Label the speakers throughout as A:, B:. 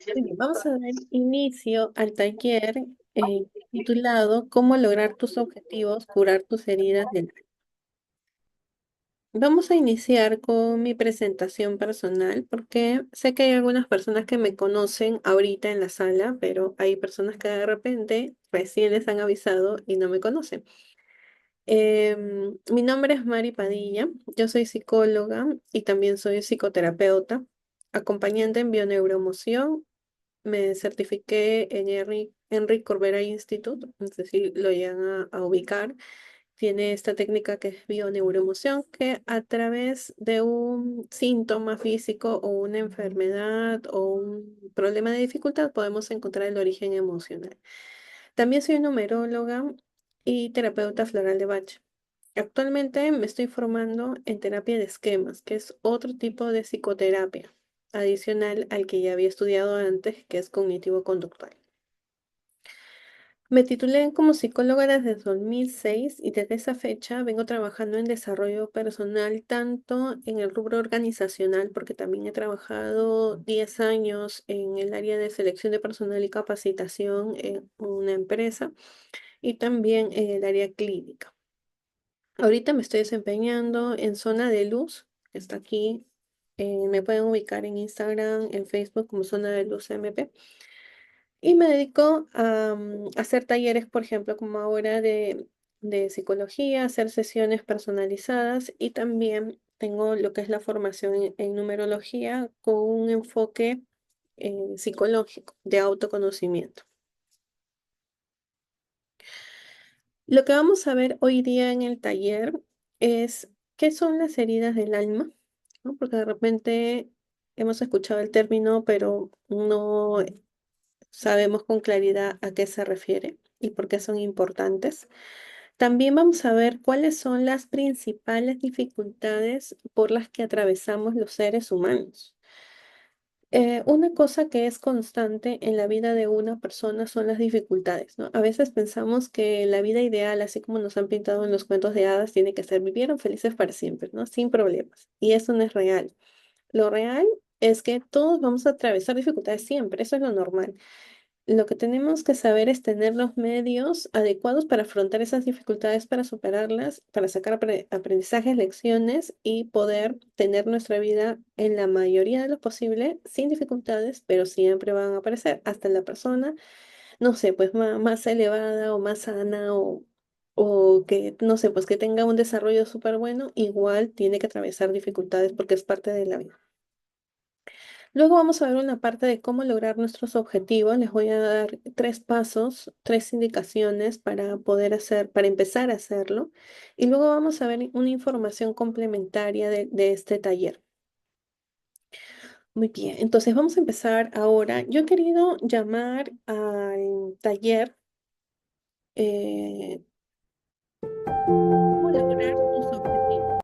A: Bien, vamos a dar inicio al taller titulado ¿Cómo lograr tus objetivos, curar tus heridas del alma? Vamos a iniciar con mi presentación personal porque sé que hay algunas personas que me conocen ahorita en la sala, pero hay personas que de repente recién les han avisado y no me conocen. Mi nombre es Mari Padilla, yo soy psicóloga y también soy psicoterapeuta, acompañante en bioneuroemoción. Me certifiqué en Henry Corbera Institute, no sé si lo llegan a ubicar. Tiene esta técnica que es bioneuroemoción, que a través de un síntoma físico o una enfermedad o un problema de dificultad podemos encontrar el origen emocional. También soy numeróloga y terapeuta floral de Bach. Actualmente me estoy formando en terapia de esquemas, que es otro tipo de psicoterapia, adicional al que ya había estudiado antes, que es cognitivo-conductual. Me titulé como psicóloga desde 2006 y desde esa fecha vengo trabajando en desarrollo personal, tanto en el rubro organizacional, porque también he trabajado 10 años en el área de selección de personal y capacitación en una empresa, y también en el área clínica. Ahorita me estoy desempeñando en Zona de Luz, que está aquí. Me pueden ubicar en Instagram, en Facebook como Zona de Luz MP. Y me dedico a hacer talleres, por ejemplo, como ahora de psicología, hacer sesiones personalizadas, y también tengo lo que es la formación en numerología con un enfoque psicológico de autoconocimiento. Lo que vamos a ver hoy día en el taller es qué son las heridas del alma, ¿no? Porque de repente hemos escuchado el término, pero no sabemos con claridad a qué se refiere y por qué son importantes. También vamos a ver cuáles son las principales dificultades por las que atravesamos los seres humanos. Una cosa que es constante en la vida de una persona son las dificultades, ¿no? A veces pensamos que la vida ideal, así como nos han pintado en los cuentos de hadas, tiene que ser vivieron felices para siempre, ¿no? Sin problemas. Y eso no es real. Lo real es que todos vamos a atravesar dificultades siempre, eso es lo normal. Lo que tenemos que saber es tener los medios adecuados para afrontar esas dificultades, para superarlas, para sacar aprendizajes, lecciones y poder tener nuestra vida en la mayoría de lo posible sin dificultades, pero siempre van a aparecer. Hasta la persona, no sé, pues más elevada o más sana o que, no sé, pues que tenga un desarrollo súper bueno, igual tiene que atravesar dificultades porque es parte de la vida. Luego vamos a ver una parte de cómo lograr nuestros objetivos. Les voy a dar tres pasos, tres indicaciones para poder hacer, para empezar a hacerlo. Y luego vamos a ver una información complementaria de este taller. Muy bien, entonces vamos a empezar ahora. Yo he querido llamar al taller eh, ¿Cómo lograr tus objetivos?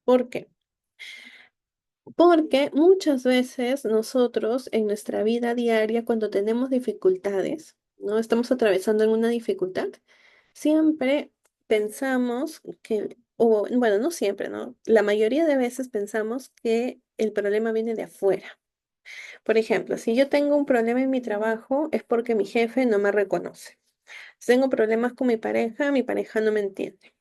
A: ¿Por qué? Porque muchas veces nosotros en nuestra vida diaria, cuando tenemos dificultades, ¿no? Estamos atravesando alguna dificultad, siempre pensamos que, o bueno, no siempre, ¿no? La mayoría de veces pensamos que el problema viene de afuera. Por ejemplo, si yo tengo un problema en mi trabajo, es porque mi jefe no me reconoce. Si tengo problemas con mi pareja no me entiende.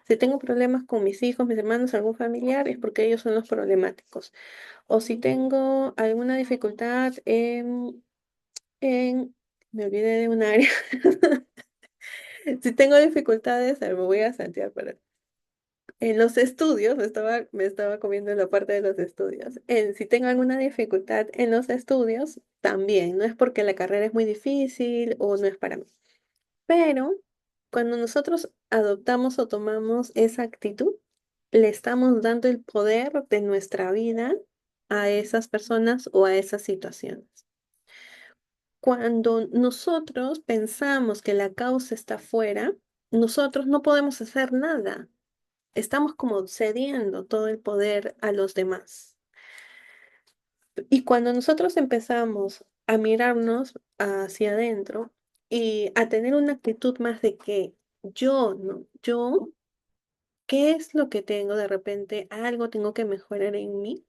A: Si tengo problemas con mis hijos, mis hermanos, algún familiar, es porque ellos son los problemáticos. O si tengo alguna dificultad me olvidé de un área. Si tengo dificultades, me voy a saltear para. En los estudios, me estaba comiendo en la parte de los estudios. Si tengo alguna dificultad en los estudios, también. No es porque la carrera es muy difícil o no es para mí. Pero cuando nosotros adoptamos o tomamos esa actitud, le estamos dando el poder de nuestra vida a esas personas o a esas situaciones. Cuando nosotros pensamos que la causa está afuera, nosotros no podemos hacer nada. Estamos como cediendo todo el poder a los demás. Y cuando nosotros empezamos a mirarnos hacia adentro y a tener una actitud más de que yo, ¿no? ¿Qué es lo que tengo de repente? Algo tengo que mejorar en mí.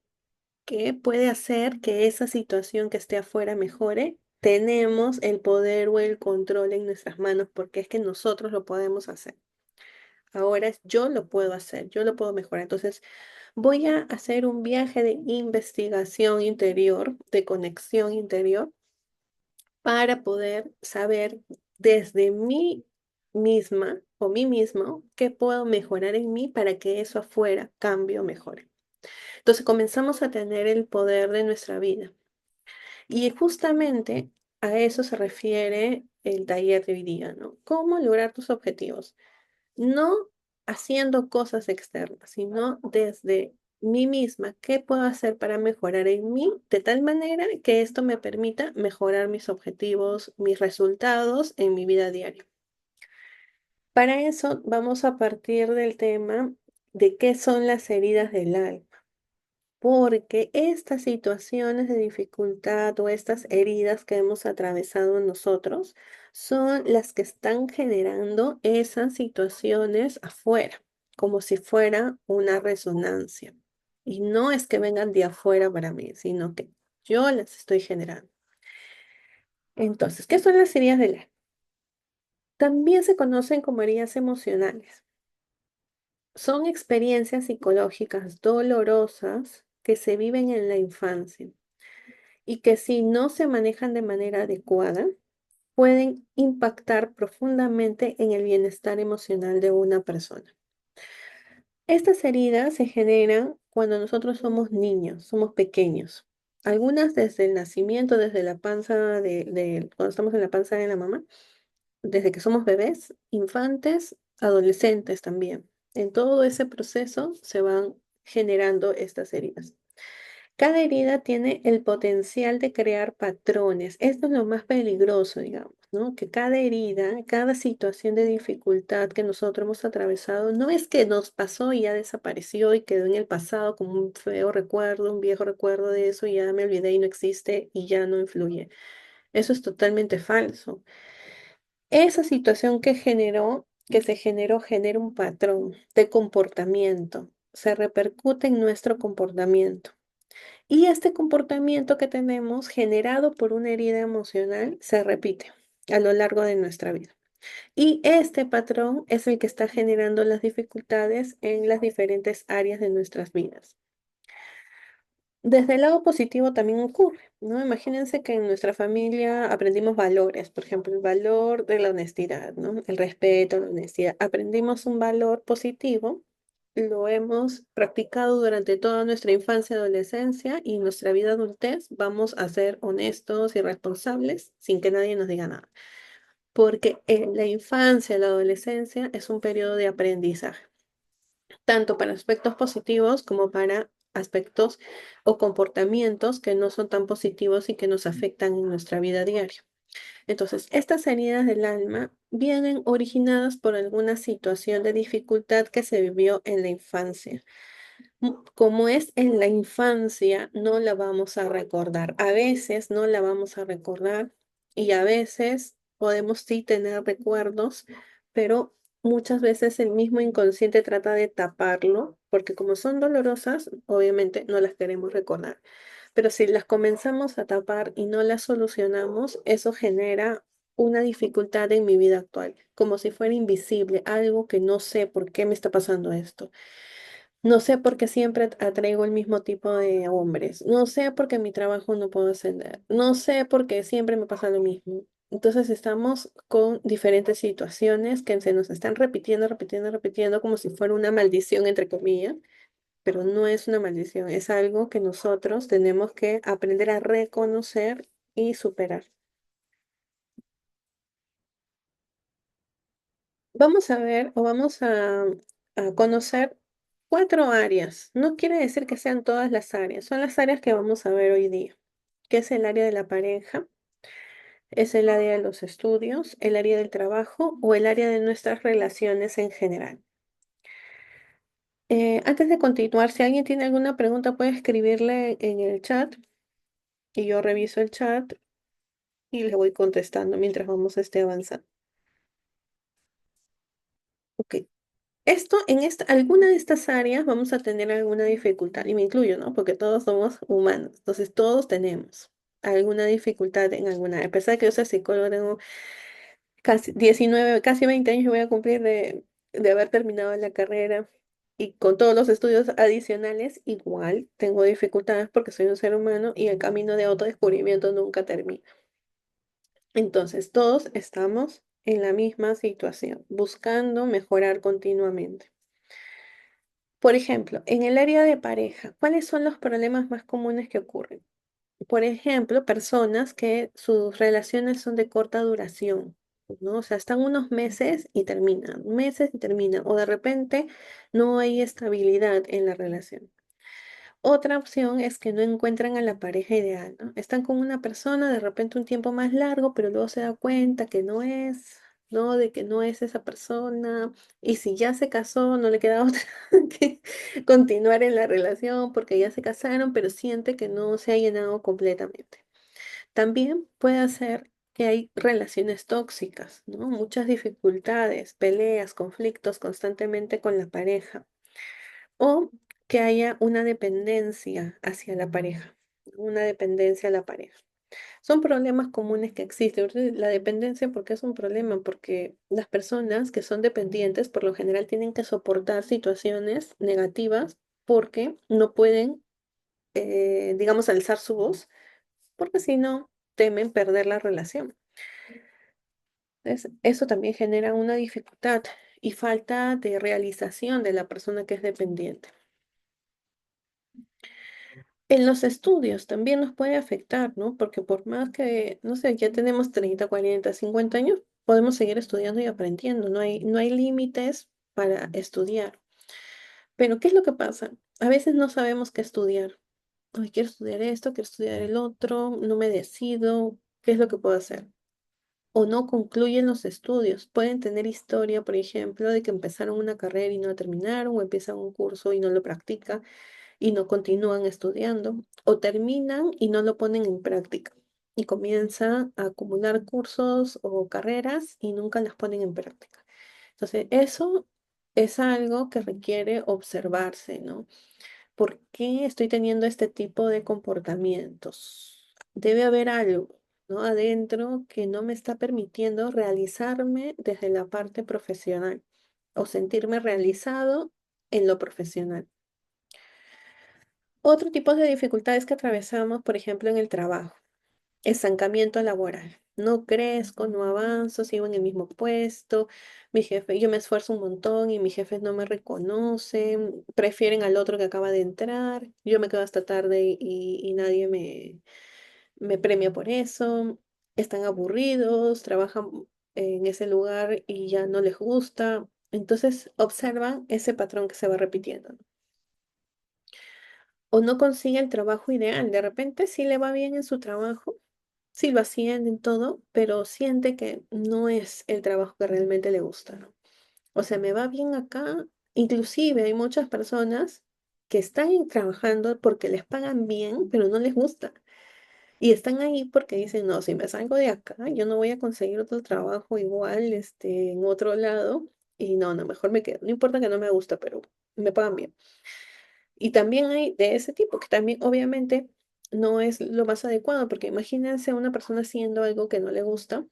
A: que puede hacer que esa situación que esté afuera mejore, tenemos el poder o el control en nuestras manos porque es que nosotros lo podemos hacer. Ahora yo lo puedo hacer, yo lo puedo mejorar. Entonces, voy a hacer un viaje de investigación interior, de conexión interior, para poder saber desde mí misma o mí mismo qué puedo mejorar en mí para que eso afuera cambie o mejore. Entonces comenzamos a tener el poder de nuestra vida. Y justamente a eso se refiere el taller de hoy día, ¿no? ¿Cómo lograr tus objetivos? No haciendo cosas externas, sino desde mí misma. ¿Qué puedo hacer para mejorar en mí de tal manera que esto me permita mejorar mis objetivos, mis resultados en mi vida diaria? Para eso vamos a partir del tema de qué son las heridas del alma, porque estas situaciones de dificultad o estas heridas que hemos atravesado nosotros son las que están generando esas situaciones afuera, como si fuera una resonancia. Y no es que vengan de afuera para mí, sino que yo las estoy generando. Entonces, ¿qué son las heridas del alma? También se conocen como heridas emocionales. Son experiencias psicológicas dolorosas que se viven en la infancia y que si no se manejan de manera adecuada, pueden impactar profundamente en el bienestar emocional de una persona. Estas heridas se generan cuando nosotros somos niños, somos pequeños. Algunas desde el nacimiento, desde la panza cuando estamos en la panza de la mamá, desde que somos bebés, infantes, adolescentes también. En todo ese proceso se van generando estas heridas. Cada herida tiene el potencial de crear patrones. Esto es lo más peligroso, digamos, ¿no? Que cada herida, cada situación de dificultad que nosotros hemos atravesado, no es que nos pasó y ya desapareció y quedó en el pasado como un feo recuerdo, un viejo recuerdo de eso y ya me olvidé y no existe y ya no influye. Eso es totalmente falso. Esa situación que se generó, genera un patrón de comportamiento. Se repercute en nuestro comportamiento. Y este comportamiento que tenemos generado por una herida emocional se repite a lo largo de nuestra vida. Y este patrón es el que está generando las dificultades en las diferentes áreas de nuestras vidas. Desde el lado positivo también ocurre, ¿no? Imagínense que en nuestra familia aprendimos valores, por ejemplo, el valor de la honestidad, ¿no? El respeto, la honestidad. Aprendimos un valor positivo, lo hemos practicado durante toda nuestra infancia, adolescencia y nuestra vida adultez. Vamos a ser honestos y responsables sin que nadie nos diga nada, porque en la infancia, la adolescencia es un periodo de aprendizaje tanto para aspectos positivos como para aspectos o comportamientos que no son tan positivos y que nos afectan en nuestra vida diaria. Entonces, estas heridas del alma vienen originadas por alguna situación de dificultad que se vivió en la infancia. Como es en la infancia, no la vamos a recordar. A veces no la vamos a recordar y a veces podemos sí tener recuerdos, pero muchas veces el mismo inconsciente trata de taparlo porque como son dolorosas, obviamente no las queremos recordar. Pero si las comenzamos a tapar y no las solucionamos, eso genera una dificultad en mi vida actual, como si fuera invisible, algo que no sé por qué me está pasando esto. No sé por qué siempre atraigo el mismo tipo de hombres. No sé por qué en mi trabajo no puedo ascender. No sé por qué siempre me pasa lo mismo. Entonces estamos con diferentes situaciones que se nos están repitiendo, repitiendo, repitiendo como si fuera una maldición, entre comillas, pero no es una maldición, es algo que nosotros tenemos que aprender a reconocer y superar. Vamos a ver o vamos a conocer cuatro áreas. No quiere decir que sean todas las áreas, son las áreas que vamos a ver hoy día, que es el área de la pareja, es el área de los estudios, el área del trabajo o el área de nuestras relaciones en general. Antes de continuar, si alguien tiene alguna pregunta, puede escribirle en el chat y yo reviso el chat y le voy contestando mientras vamos avanzando. Ok. alguna de estas áreas vamos a tener alguna dificultad, y me incluyo, ¿no? Porque todos somos humanos, entonces todos tenemos alguna dificultad en alguna área. A pesar de que yo soy psicóloga, tengo casi 19, casi 20 años voy a cumplir de haber terminado la carrera y con todos los estudios adicionales, igual tengo dificultades porque soy un ser humano y el camino de autodescubrimiento nunca termina. Entonces, todos estamos en la misma situación, buscando mejorar continuamente. Por ejemplo, en el área de pareja, ¿cuáles son los problemas más comunes que ocurren? Por ejemplo, personas que sus relaciones son de corta duración, ¿no? O sea, están unos meses y terminan, o de repente no hay estabilidad en la relación. Otra opción es que no encuentran a la pareja ideal, ¿no? Están con una persona de repente un tiempo más largo, pero luego se da cuenta que no es, ¿no? De que no es esa persona. Y si ya se casó, no le queda otra que continuar en la relación porque ya se casaron, pero siente que no se ha llenado completamente. También puede ser que hay relaciones tóxicas, ¿no? Muchas dificultades, peleas, conflictos constantemente con la pareja o que haya una dependencia hacia la pareja, una dependencia a la pareja. Son problemas comunes que existen. La dependencia, ¿por qué es un problema? Porque las personas que son dependientes por lo general tienen que soportar situaciones negativas porque no pueden, digamos, alzar su voz, porque si no, temen perder la relación. Eso también genera una dificultad y falta de realización de la persona que es dependiente. En los estudios también nos puede afectar, ¿no? Porque por más que, no sé, ya tenemos 30, 40, 50 años, podemos seguir estudiando y aprendiendo. No hay límites para estudiar. Pero ¿qué es lo que pasa? A veces no sabemos qué estudiar. Hoy quiero estudiar esto, quiero estudiar el otro, no me decido, ¿qué es lo que puedo hacer? O no concluyen los estudios. Pueden tener historia, por ejemplo, de que empezaron una carrera y no la terminaron, o empiezan un curso y no lo practican y no continúan estudiando, o terminan y no lo ponen en práctica y comienzan a acumular cursos o carreras y nunca las ponen en práctica. Entonces, eso es algo que requiere observarse, ¿no? ¿Por qué estoy teniendo este tipo de comportamientos? Debe haber algo, ¿no? Adentro que no me está permitiendo realizarme desde la parte profesional o sentirme realizado en lo profesional. Otro tipo de dificultades que atravesamos, por ejemplo, en el trabajo, estancamiento laboral. No crezco, no avanzo, sigo en el mismo puesto. Mi jefe, yo me esfuerzo un montón y mis jefes no me reconocen, prefieren al otro que acaba de entrar. Yo me quedo hasta tarde y nadie me premia por eso. Están aburridos, trabajan en ese lugar y ya no les gusta. Entonces observan ese patrón que se va repitiendo, ¿no? O no consigue el trabajo ideal. De repente sí le va bien en su trabajo, sí lo ascienden todo, pero siente que no es el trabajo que realmente le gusta, ¿no? O sea, me va bien acá. Inclusive hay muchas personas que están ahí trabajando porque les pagan bien, pero no les gusta. Y están ahí porque dicen, no, si me salgo de acá, yo no voy a conseguir otro trabajo igual, en otro lado. Y no, no, mejor me quedo. No importa que no me gusta, pero me pagan bien. Y también hay de ese tipo, que también obviamente no es lo más adecuado, porque imagínense una persona haciendo algo que no le gusta,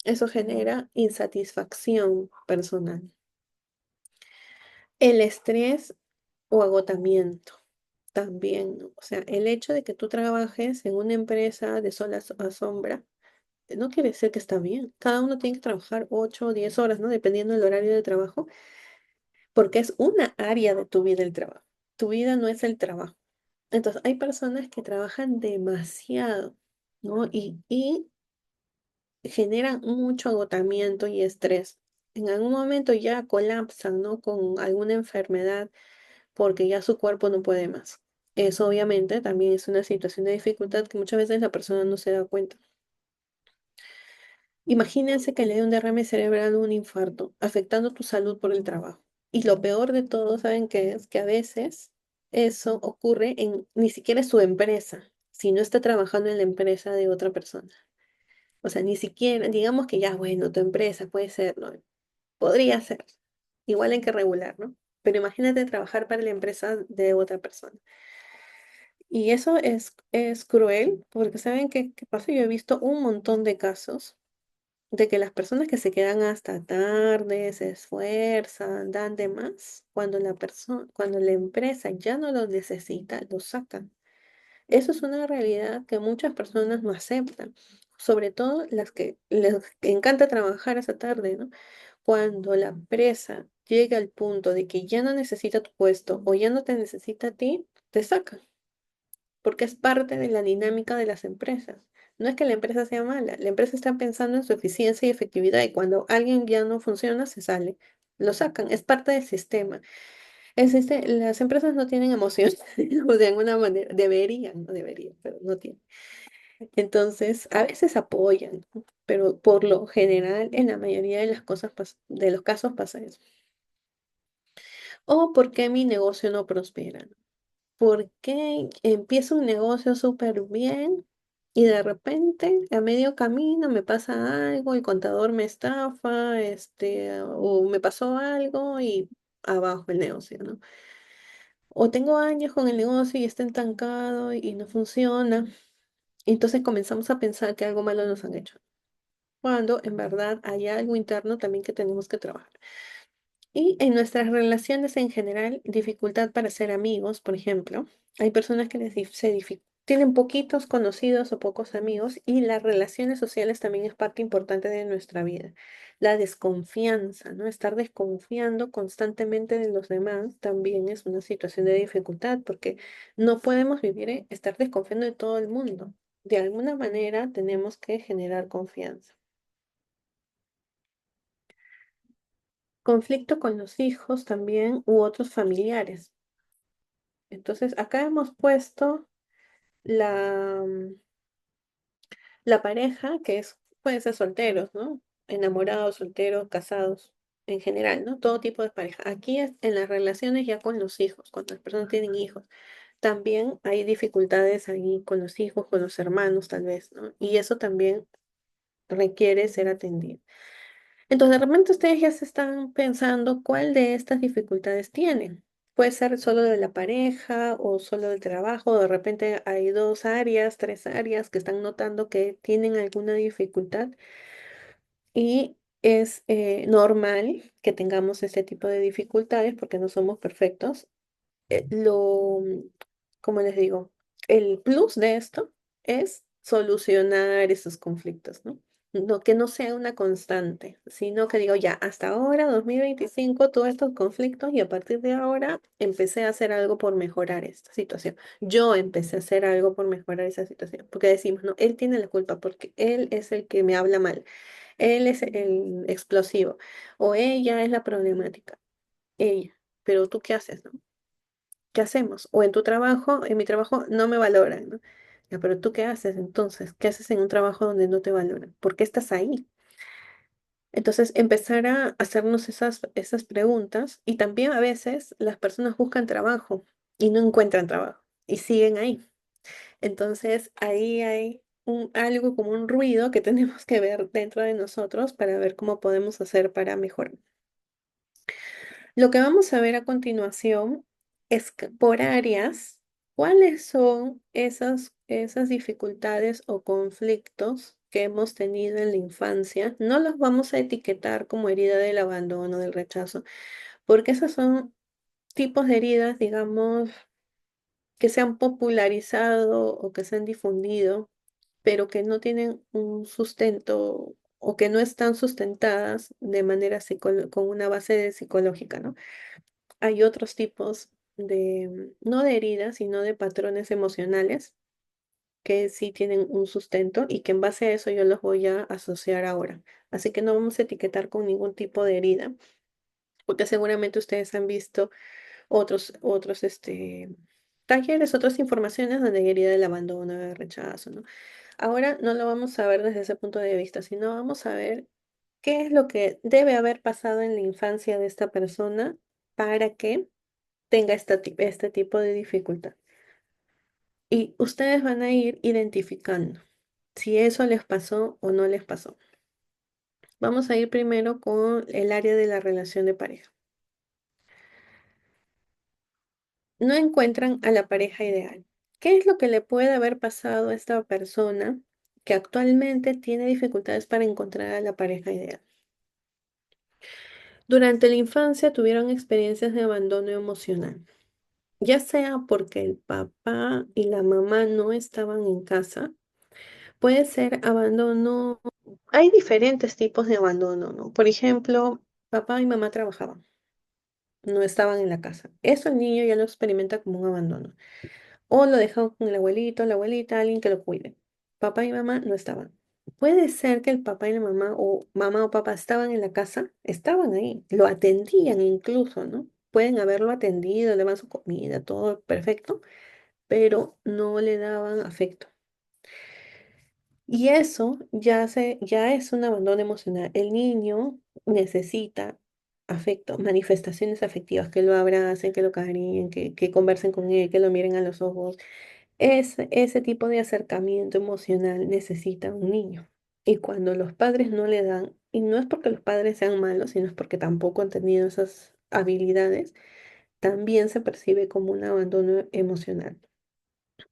A: eso genera insatisfacción personal. El estrés o agotamiento también, ¿no? O sea, el hecho de que tú trabajes en una empresa de sol a sombra, no quiere decir que está bien. Cada uno tiene que trabajar 8 o 10 horas, ¿no? Dependiendo del horario de trabajo, porque es una área de tu vida el trabajo. Tu vida no es el trabajo. Entonces, hay personas que trabajan demasiado, ¿no? Y generan mucho agotamiento y estrés. En algún momento ya colapsan, ¿no? Con alguna enfermedad porque ya su cuerpo no puede más. Eso obviamente también es una situación de dificultad que muchas veces la persona no se da cuenta. Imagínense que le dé un derrame cerebral o un infarto, afectando tu salud por el trabajo. Y lo peor de todo, ¿saben qué es? Que a veces eso ocurre en ni siquiera su empresa, si no está trabajando en la empresa de otra persona. O sea, ni siquiera, digamos que ya, bueno, tu empresa puede ser, ¿no? Podría ser. igual hay que regular, ¿no? Pero imagínate trabajar para la empresa de otra persona. Y eso es cruel, porque ¿saben qué pasa? Yo he visto un montón de casos de que las personas que se quedan hasta tarde, se esfuerzan, dan de más, cuando la empresa ya no los necesita, los sacan. Eso es una realidad que muchas personas no aceptan, sobre todo las que les encanta trabajar hasta tarde, ¿no? Cuando la empresa llega al punto de que ya no necesita tu puesto o ya no te necesita a ti, te sacan, porque es parte de la dinámica de las empresas. No es que la empresa sea mala, la empresa está pensando en su eficiencia y efectividad y cuando alguien ya no funciona, se sale. Lo sacan, es parte del sistema. Las empresas no tienen emociones, o de alguna manera, deberían, no deberían, pero no tienen. Entonces, a veces apoyan, ¿no? Pero por lo general, en la mayoría de las cosas, de los casos pasa eso. O por qué mi negocio no prospera, ¿no? ¿Por qué empiezo un negocio súper bien y de repente a medio camino me pasa algo, el contador me estafa, o me pasó algo y abajo el negocio, ¿no? O tengo años con el negocio y está estancado y no funciona. Y entonces comenzamos a pensar que algo malo nos han hecho, cuando en verdad hay algo interno también que tenemos que trabajar. Y en nuestras relaciones en general, dificultad para ser amigos, por ejemplo, hay personas que tienen poquitos conocidos o pocos amigos y las relaciones sociales también es parte importante de nuestra vida. La desconfianza, ¿no? Estar desconfiando constantemente de los demás también es una situación de dificultad porque no podemos vivir estar desconfiando de todo el mundo. De alguna manera tenemos que generar confianza. Conflicto con los hijos también u otros familiares. Entonces, acá hemos puesto la, la pareja, puede ser solteros, ¿no? Enamorados, solteros, casados, en general, ¿no? Todo tipo de pareja. Aquí es en las relaciones ya con los hijos, cuando las personas tienen hijos. También hay dificultades ahí con los hijos, con los hermanos, tal vez, ¿no? Y eso también requiere ser atendido. Entonces, de repente ustedes ya se están pensando cuál de estas dificultades tienen. Puede ser solo de la pareja o solo del trabajo. De repente hay dos áreas, tres áreas que están notando que tienen alguna dificultad y es normal que tengamos este tipo de dificultades porque no somos perfectos. Como les digo, el plus de esto es solucionar esos conflictos, ¿no? No que no sea una constante, sino que digo, ya, hasta ahora, 2025 todos estos conflictos y a partir de ahora empecé a hacer algo por mejorar esta situación. Yo empecé a hacer algo por mejorar esa situación, porque decimos, no, él tiene la culpa porque él es el que me habla mal, él es el explosivo o ella es la problemática, ella, pero ¿tú qué haces, no? ¿Qué hacemos? O en tu trabajo, en mi trabajo no me valoran, ¿no? Ya, pero ¿tú qué haces entonces? ¿Qué haces en un trabajo donde no te valoran? ¿Por qué estás ahí? Entonces, empezar a hacernos esas preguntas y también a veces las personas buscan trabajo y no encuentran trabajo y siguen ahí. Entonces, ahí hay algo como un ruido que tenemos que ver dentro de nosotros para ver cómo podemos hacer para mejorar. Lo que vamos a ver a continuación es que por áreas, cuáles son esas dificultades o conflictos que hemos tenido en la infancia. No los vamos a etiquetar como herida del abandono, del rechazo, porque esos son tipos de heridas, digamos, que se han popularizado o que se han difundido, pero que no tienen un sustento o que no están sustentadas de manera con una base psicológica, ¿no? Hay otros tipos no de heridas, sino de patrones emocionales que sí tienen un sustento y que en base a eso yo los voy a asociar ahora. Así que no vamos a etiquetar con ningún tipo de herida, porque seguramente ustedes han visto otros talleres, otras informaciones donde hay herida del abandono, del rechazo, ¿no? Ahora no lo vamos a ver desde ese punto de vista, sino vamos a ver qué es lo que debe haber pasado en la infancia de esta persona para que tenga este tipo de dificultad. Y ustedes van a ir identificando si eso les pasó o no les pasó. Vamos a ir primero con el área de la relación de pareja. no encuentran a la pareja ideal. ¿Qué es lo que le puede haber pasado a esta persona que actualmente tiene dificultades para encontrar a la pareja ideal? Durante la infancia tuvieron experiencias de abandono emocional, ya sea porque el papá y la mamá no estaban en casa. Puede ser abandono. Hay diferentes tipos de abandono, ¿no? Por ejemplo, papá y mamá trabajaban, no estaban en la casa. Eso el niño ya lo experimenta como un abandono. O lo dejan con el abuelito, la abuelita, alguien que lo cuide. Papá y mamá no estaban. Puede ser que el papá y la mamá o papá estaban en la casa, estaban ahí, lo atendían incluso, ¿no? Pueden haberlo atendido, le daban su comida, todo perfecto, pero no le daban afecto. Y eso ya es un abandono emocional. El niño necesita afecto, manifestaciones afectivas, que lo abracen, que lo cariñen, que conversen con él, que lo miren a los ojos. Ese tipo de acercamiento emocional necesita un niño. Y cuando los padres no le dan, y no es porque los padres sean malos, sino es porque tampoco han tenido esas habilidades, también se percibe como un abandono emocional.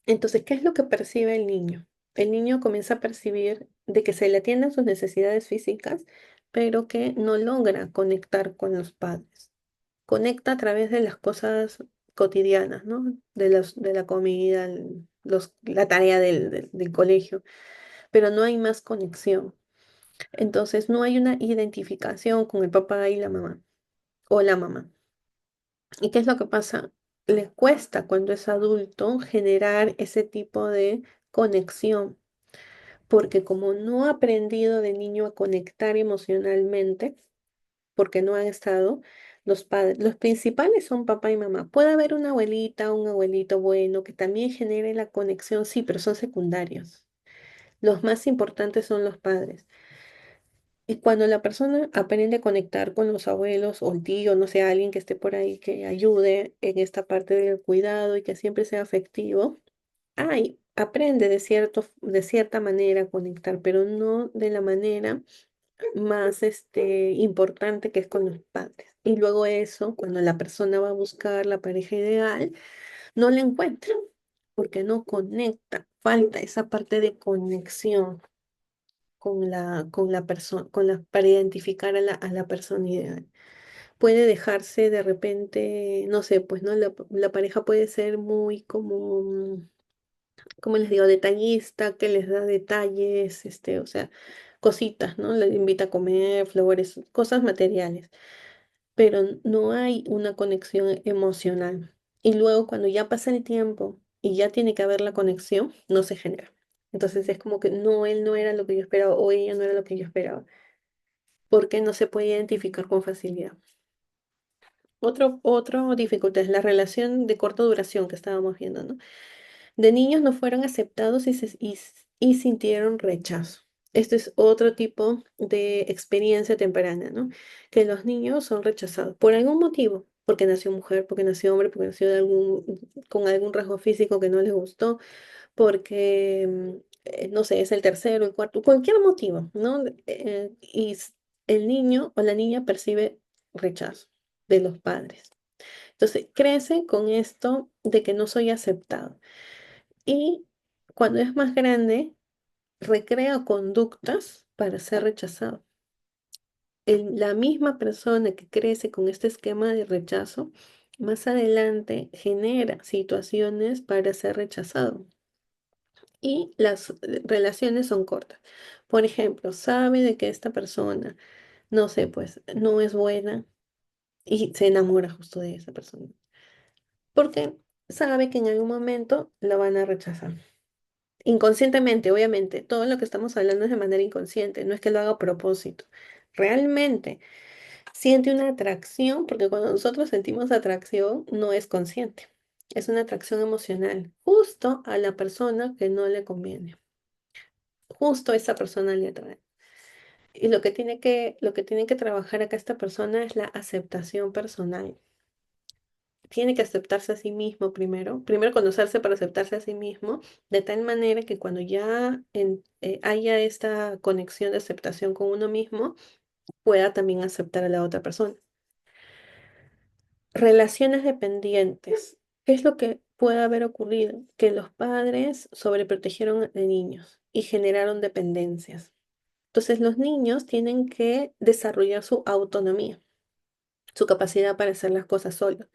A: Entonces, ¿qué es lo que percibe el niño? El niño comienza a percibir de que se le atienden sus necesidades físicas, pero que no logra conectar con los padres. Conecta a través de las cosas cotidianas, ¿no? De la comida, la tarea del colegio, pero no hay más conexión. Entonces, no hay una identificación con el papá y la mamá, o la mamá. ¿Y qué es lo que pasa? Le cuesta cuando es adulto generar ese tipo de conexión, porque como no ha aprendido de niño a conectar emocionalmente, porque no han estado, los padres, los principales son papá y mamá. Puede haber una abuelita, un abuelito bueno que también genere la conexión, sí, pero son secundarios. Los más importantes son los padres. Y cuando la persona aprende a conectar con los abuelos o el tío, no sé, alguien que esté por ahí que ayude en esta parte del cuidado y que siempre sea afectivo, ay, aprende de cierta manera a conectar, pero no de la manera más importante que es con los padres. Y luego eso, cuando la persona va a buscar la pareja ideal, no la encuentra porque no conecta, falta esa parte de conexión con la persona, para identificar a la persona ideal. Puede dejarse de repente, no sé, pues no, la pareja puede ser muy como, como les digo, detallista, que les da detalles, o sea, cositas, ¿no? Le invita a comer, flores, cosas materiales, pero no hay una conexión emocional. Y luego cuando ya pasa el tiempo y ya tiene que haber la conexión, no se genera. Entonces es como que no, él no era lo que yo esperaba o ella no era lo que yo esperaba, porque no se puede identificar con facilidad. Otro dificultad es la relación de corta duración que estábamos viendo, ¿no? De niños no fueron aceptados y sintieron rechazo. Este es otro tipo de experiencia temprana, ¿no? Que los niños son rechazados por algún motivo, porque nació mujer, porque nació hombre, porque nació con algún rasgo físico que no les gustó, porque, no sé, es el tercero, el cuarto, cualquier motivo, ¿no? El niño o la niña percibe rechazo de los padres. Entonces, crece con esto de que no soy aceptado. Y cuando es más grande, recrea conductas para ser rechazado. La misma persona que crece con este esquema de rechazo, más adelante genera situaciones para ser rechazado. Y las relaciones son cortas. Por ejemplo, sabe de que esta persona, no sé, pues no es buena y se enamora justo de esa persona. Porque sabe que en algún momento la van a rechazar. Inconscientemente, obviamente, todo lo que estamos hablando es de manera inconsciente, no es que lo haga a propósito. Realmente siente una atracción, porque cuando nosotros sentimos atracción no es consciente, es una atracción emocional, justo a la persona que no le conviene, justo a esa persona le atrae. Y lo que tiene que trabajar acá esta persona es la aceptación personal. Tiene que aceptarse a sí mismo primero, primero conocerse para aceptarse a sí mismo, de tal manera que cuando ya haya esta conexión de aceptación con uno mismo, pueda también aceptar a la otra persona. Relaciones dependientes. ¿Qué es lo que puede haber ocurrido? Que los padres sobreprotegieron de niños y generaron dependencias. Entonces los niños tienen que desarrollar su autonomía, su capacidad para hacer las cosas solos.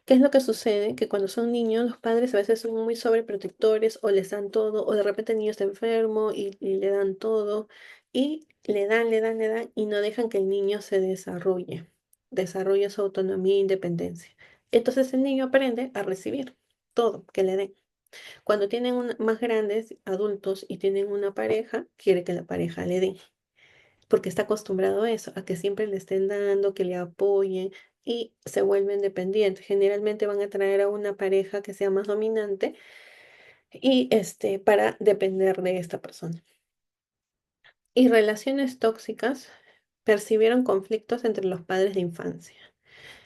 A: ¿Qué es lo que sucede? Que cuando son niños, los padres a veces son muy sobreprotectores o les dan todo, o de repente el niño está enfermo y le dan todo, y le dan y no dejan que el niño se desarrolle su autonomía e independencia. Entonces el niño aprende a recibir todo que le den. Cuando tienen más grandes, adultos, y tienen una pareja, quiere que la pareja le dé porque está acostumbrado a eso, a que siempre le estén dando, que le apoyen y se vuelven dependientes. Generalmente van a traer a una pareja que sea más dominante y para depender de esta persona. Y relaciones tóxicas percibieron conflictos entre los padres de infancia.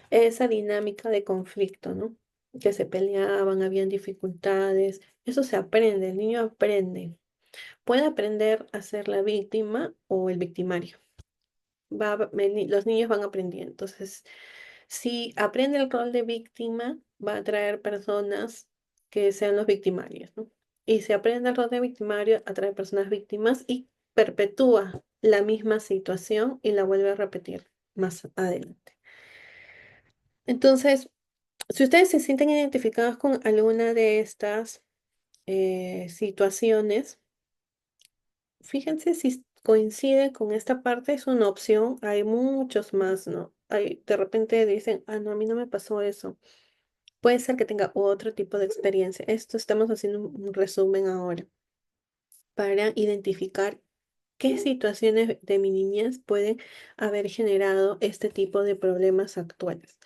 A: Esa dinámica de conflicto, ¿no? Que se peleaban, habían dificultades. Eso se aprende, el niño aprende. Puede aprender a ser la víctima o el victimario. Los niños van aprendiendo. Entonces, si aprende el rol de víctima, va a traer personas que sean los victimarios, ¿no? Y si aprende el rol de victimario, atrae personas víctimas y perpetúa la misma situación y la vuelve a repetir más adelante. Entonces, si ustedes se sienten identificados con alguna de estas situaciones, fíjense si coincide con esta parte, es una opción, hay muchos más, ¿no? De repente dicen, ah, no, a mí no me pasó eso. Puede ser que tenga otro tipo de experiencia. Esto estamos haciendo un resumen ahora para identificar qué situaciones de mi niñez pueden haber generado este tipo de problemas actuales.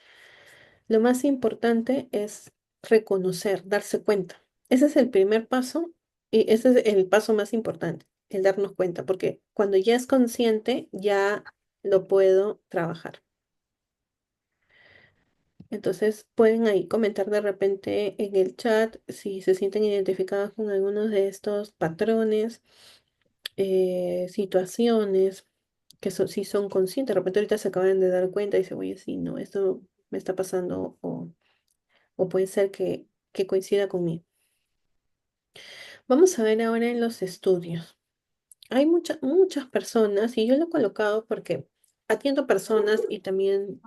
A: Lo más importante es reconocer, darse cuenta. Ese es el primer paso y ese es el paso más importante, el darnos cuenta, porque cuando ya es consciente, ya lo puedo trabajar. Entonces pueden ahí comentar de repente en el chat si se sienten identificados con algunos de estos patrones, situaciones si son conscientes. De repente ahorita se acaban de dar cuenta y dicen, oye, sí, no, esto me está pasando o puede ser que coincida conmigo. Vamos a ver ahora en los estudios. Hay muchas personas, y yo lo he colocado porque atiendo personas y también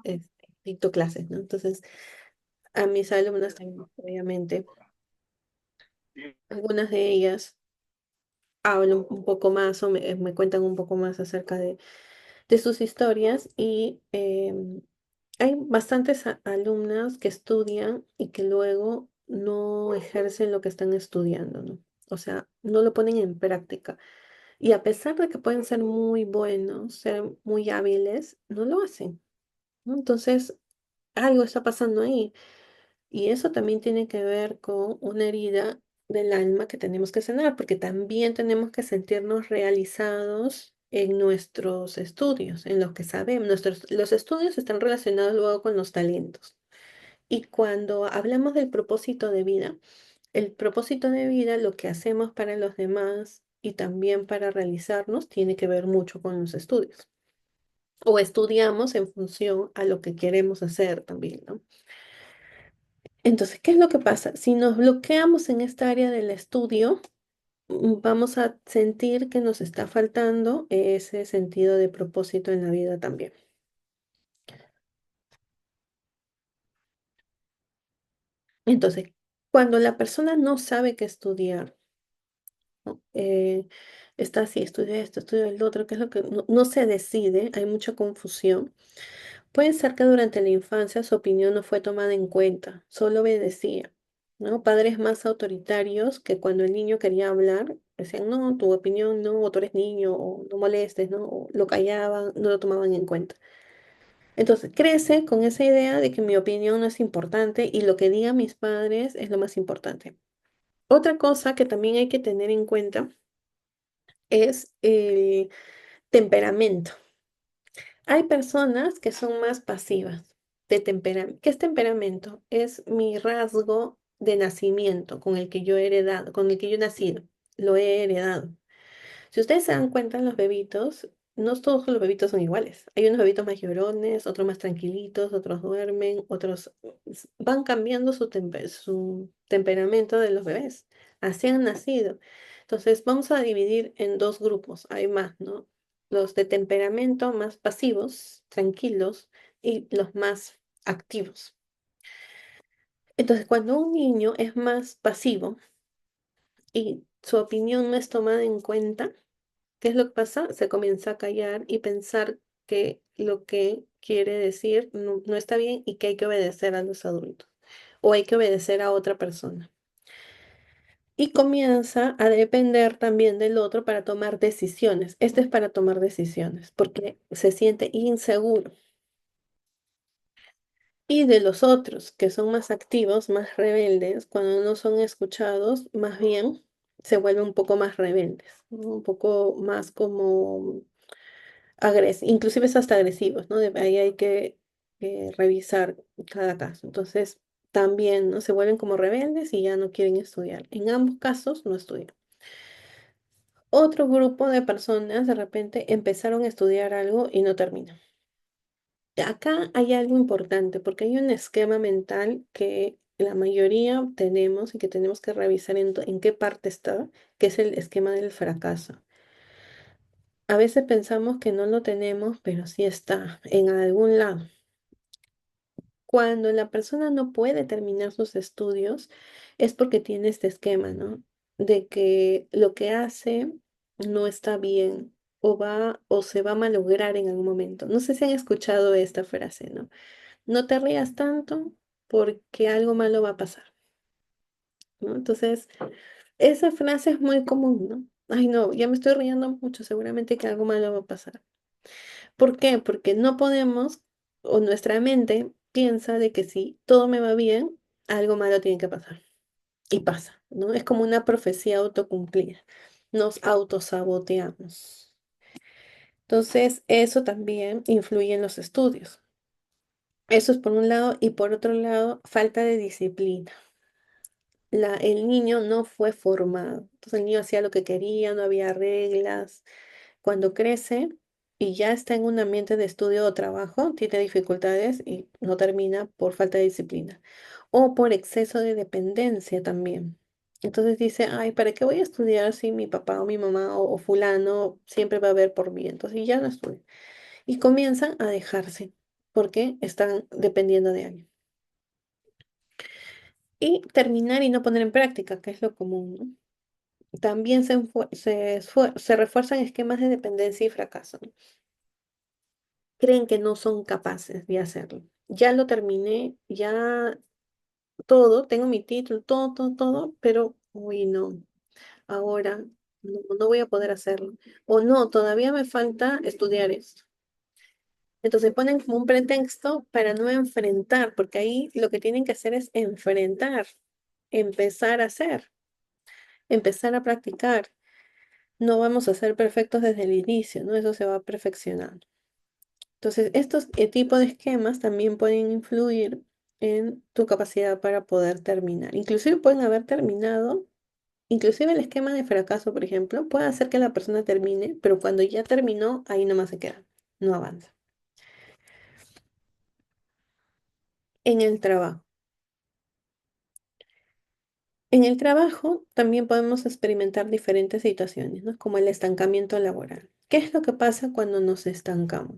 A: dicto clases, ¿no? Entonces, a mis alumnas también, obviamente, algunas de ellas hablan un poco más o me cuentan un poco más acerca de sus historias y hay bastantes alumnas que estudian y que luego no ejercen lo que están estudiando, ¿no? O sea, no lo ponen en práctica. Y a pesar de que pueden ser muy buenos, ser muy hábiles, no lo hacen, ¿no? Entonces, algo está pasando ahí. Y eso también tiene que ver con una herida del alma que tenemos que sanar, porque también tenemos que sentirnos realizados en nuestros estudios, en lo que sabemos. Los estudios están relacionados luego con los talentos. Y cuando hablamos del propósito de vida, el propósito de vida, lo que hacemos para los demás y también para realizarnos, tiene que ver mucho con los estudios. O estudiamos en función a lo que queremos hacer también, ¿no? Entonces, ¿qué es lo que pasa? Si nos bloqueamos en esta área del estudio, vamos a sentir que nos está faltando ese sentido de propósito en la vida también. Entonces, cuando la persona no sabe qué estudiar, ¿no? Está así, estudia esto, estudia el otro, qué es lo que no se decide, hay mucha confusión. Puede ser que durante la infancia su opinión no fue tomada en cuenta, solo obedecía, ¿no? Padres más autoritarios que cuando el niño quería hablar, decían, no, tu opinión no, o tú eres niño, o no molestes, ¿no? O lo callaban, no lo tomaban en cuenta. Entonces, crece con esa idea de que mi opinión no es importante y lo que digan mis padres es lo más importante. Otra cosa que también hay que tener en cuenta es el temperamento. Hay personas que son más pasivas de temperamento. ¿Qué es temperamento? Es mi rasgo de nacimiento con el que yo he heredado, con el que yo he nacido. Lo he heredado. Si ustedes se dan cuenta, los bebitos no todos los bebitos son iguales. Hay unos bebitos más llorones, otros más tranquilitos, otros duermen, otros van cambiando su temperamento de los bebés. Así han nacido. Entonces, vamos a dividir en dos grupos. Hay más, ¿no? Los de temperamento más pasivos, tranquilos, y los más activos. Entonces, cuando un niño es más pasivo y su opinión no es tomada en cuenta, ¿qué es lo que pasa? Se comienza a callar y pensar que lo que quiere decir no está bien y que hay que obedecer a los adultos o hay que obedecer a otra persona. Y comienza a depender también del otro para tomar decisiones. Este es para tomar decisiones porque se siente inseguro. Y de los otros, que son más activos, más rebeldes, cuando no son escuchados, más bien se vuelven un poco más rebeldes, ¿no? Un poco más como inclusive es hasta agresivos, ¿no? Ahí hay que revisar cada caso. Entonces, también, ¿no? Se vuelven como rebeldes y ya no quieren estudiar. En ambos casos, no estudian. Otro grupo de personas de repente empezaron a estudiar algo y no terminan. Acá hay algo importante porque hay un esquema mental que la mayoría tenemos y que tenemos que revisar en qué parte está, que es el esquema del fracaso. A veces pensamos que no lo tenemos, pero sí está en algún lado. Cuando la persona no puede terminar sus estudios es porque tiene este esquema, ¿no? De que lo que hace no está bien o se va a malograr en algún momento. No sé si han escuchado esta frase, ¿no? No te rías tanto porque algo malo va a pasar, ¿no? Entonces, esa frase es muy común, ¿no? Ay, no, ya me estoy riendo mucho, seguramente que algo malo va a pasar. ¿Por qué? Porque no podemos, o nuestra mente piensa de que si todo me va bien, algo malo tiene que pasar. Y pasa, ¿no? Es como una profecía autocumplida. Nos autosaboteamos. Entonces, eso también influye en los estudios. Eso es por un lado, y por otro lado, falta de disciplina. El niño no fue formado. Entonces, el niño hacía lo que quería, no había reglas. Cuando crece y ya está en un ambiente de estudio o trabajo, tiene dificultades y no termina por falta de disciplina o por exceso de dependencia también. Entonces dice, ay, ¿para qué voy a estudiar si mi papá o mi mamá o fulano siempre va a ver por mí? Entonces ya no estudio. Y comienzan a dejarse porque están dependiendo de alguien. Y terminar y no poner en práctica, que es lo común, ¿no? También se refuerzan esquemas de dependencia y fracaso, ¿no? Creen que no son capaces de hacerlo. Ya lo terminé, ya todo, tengo mi título, todo, todo, todo, pero, uy, no, ahora no voy a poder hacerlo. O no, todavía me falta estudiar esto. Entonces ponen como un pretexto para no enfrentar, porque ahí lo que tienen que hacer es enfrentar, empezar a hacer, empezar a practicar. No vamos a ser perfectos desde el inicio, ¿no? Eso se va perfeccionando. Entonces, estos tipos de esquemas también pueden influir en tu capacidad para poder terminar. Inclusive pueden haber terminado, inclusive el esquema de fracaso, por ejemplo, puede hacer que la persona termine, pero cuando ya terminó, ahí nomás se queda, no avanza. En el trabajo. En el trabajo también podemos experimentar diferentes situaciones, ¿no? Como el estancamiento laboral. ¿Qué es lo que pasa cuando nos estancamos?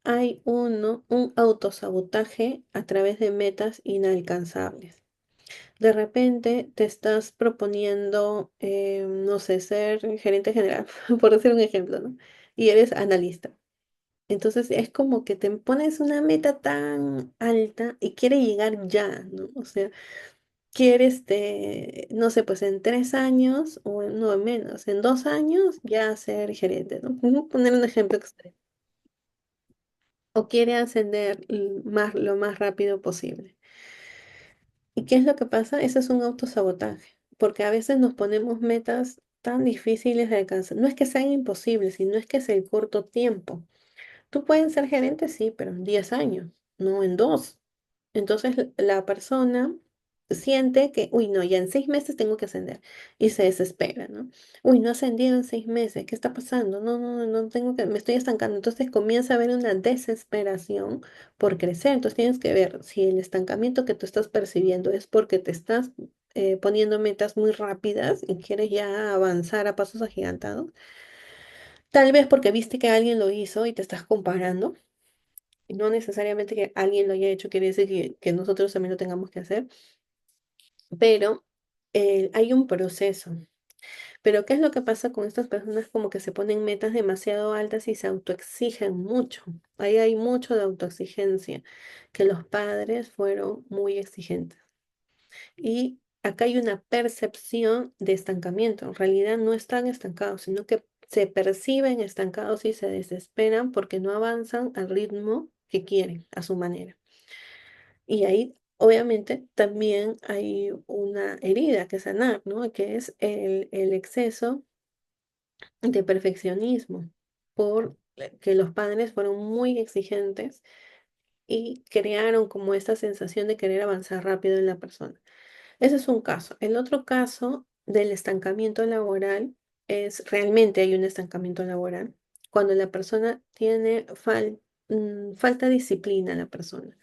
A: Hay un autosabotaje a través de metas inalcanzables. De repente te estás proponiendo, no sé, ser gerente general, por decir un ejemplo, ¿no? Y eres analista. Entonces es como que te pones una meta tan alta y quieres llegar ya, ¿no? O sea, quieres, no sé, pues en 3 años o no menos, en 2 años ya ser gerente, ¿no? Poner un ejemplo extremo. O quiere ascender lo más rápido posible. ¿Y qué es lo que pasa? Eso es un autosabotaje, porque a veces nos ponemos metas tan difíciles de alcanzar. No es que sean imposibles, sino es que es el corto tiempo. Tú puedes ser gerente, sí, pero en 10 años, no en 2. Entonces la persona siente que, uy, no, ya en 6 meses tengo que ascender y se desespera, ¿no? Uy, no he ascendido en 6 meses, ¿qué está pasando? No, no, no tengo que, me estoy estancando. Entonces comienza a haber una desesperación por crecer. Entonces tienes que ver si el estancamiento que tú estás percibiendo es porque te estás poniendo metas muy rápidas y quieres ya avanzar a pasos agigantados. Tal vez porque viste que alguien lo hizo y te estás comparando. Y no necesariamente que alguien lo haya hecho quiere decir que nosotros también lo tengamos que hacer, pero hay un proceso. Pero ¿qué es lo que pasa con estas personas como que se ponen metas demasiado altas y se autoexigen mucho? Ahí hay mucho de autoexigencia, que los padres fueron muy exigentes. Y acá hay una percepción de estancamiento. En realidad no están estancados, sino que se perciben estancados y se desesperan porque no avanzan al ritmo que quieren, a su manera. Y ahí, obviamente, también hay una herida que sanar, ¿no? Que es el exceso de perfeccionismo, por que los padres fueron muy exigentes y crearon como esta sensación de querer avanzar rápido en la persona. Ese es un caso. El otro caso del estancamiento laboral es realmente hay un estancamiento laboral cuando la persona tiene falta de disciplina, la persona.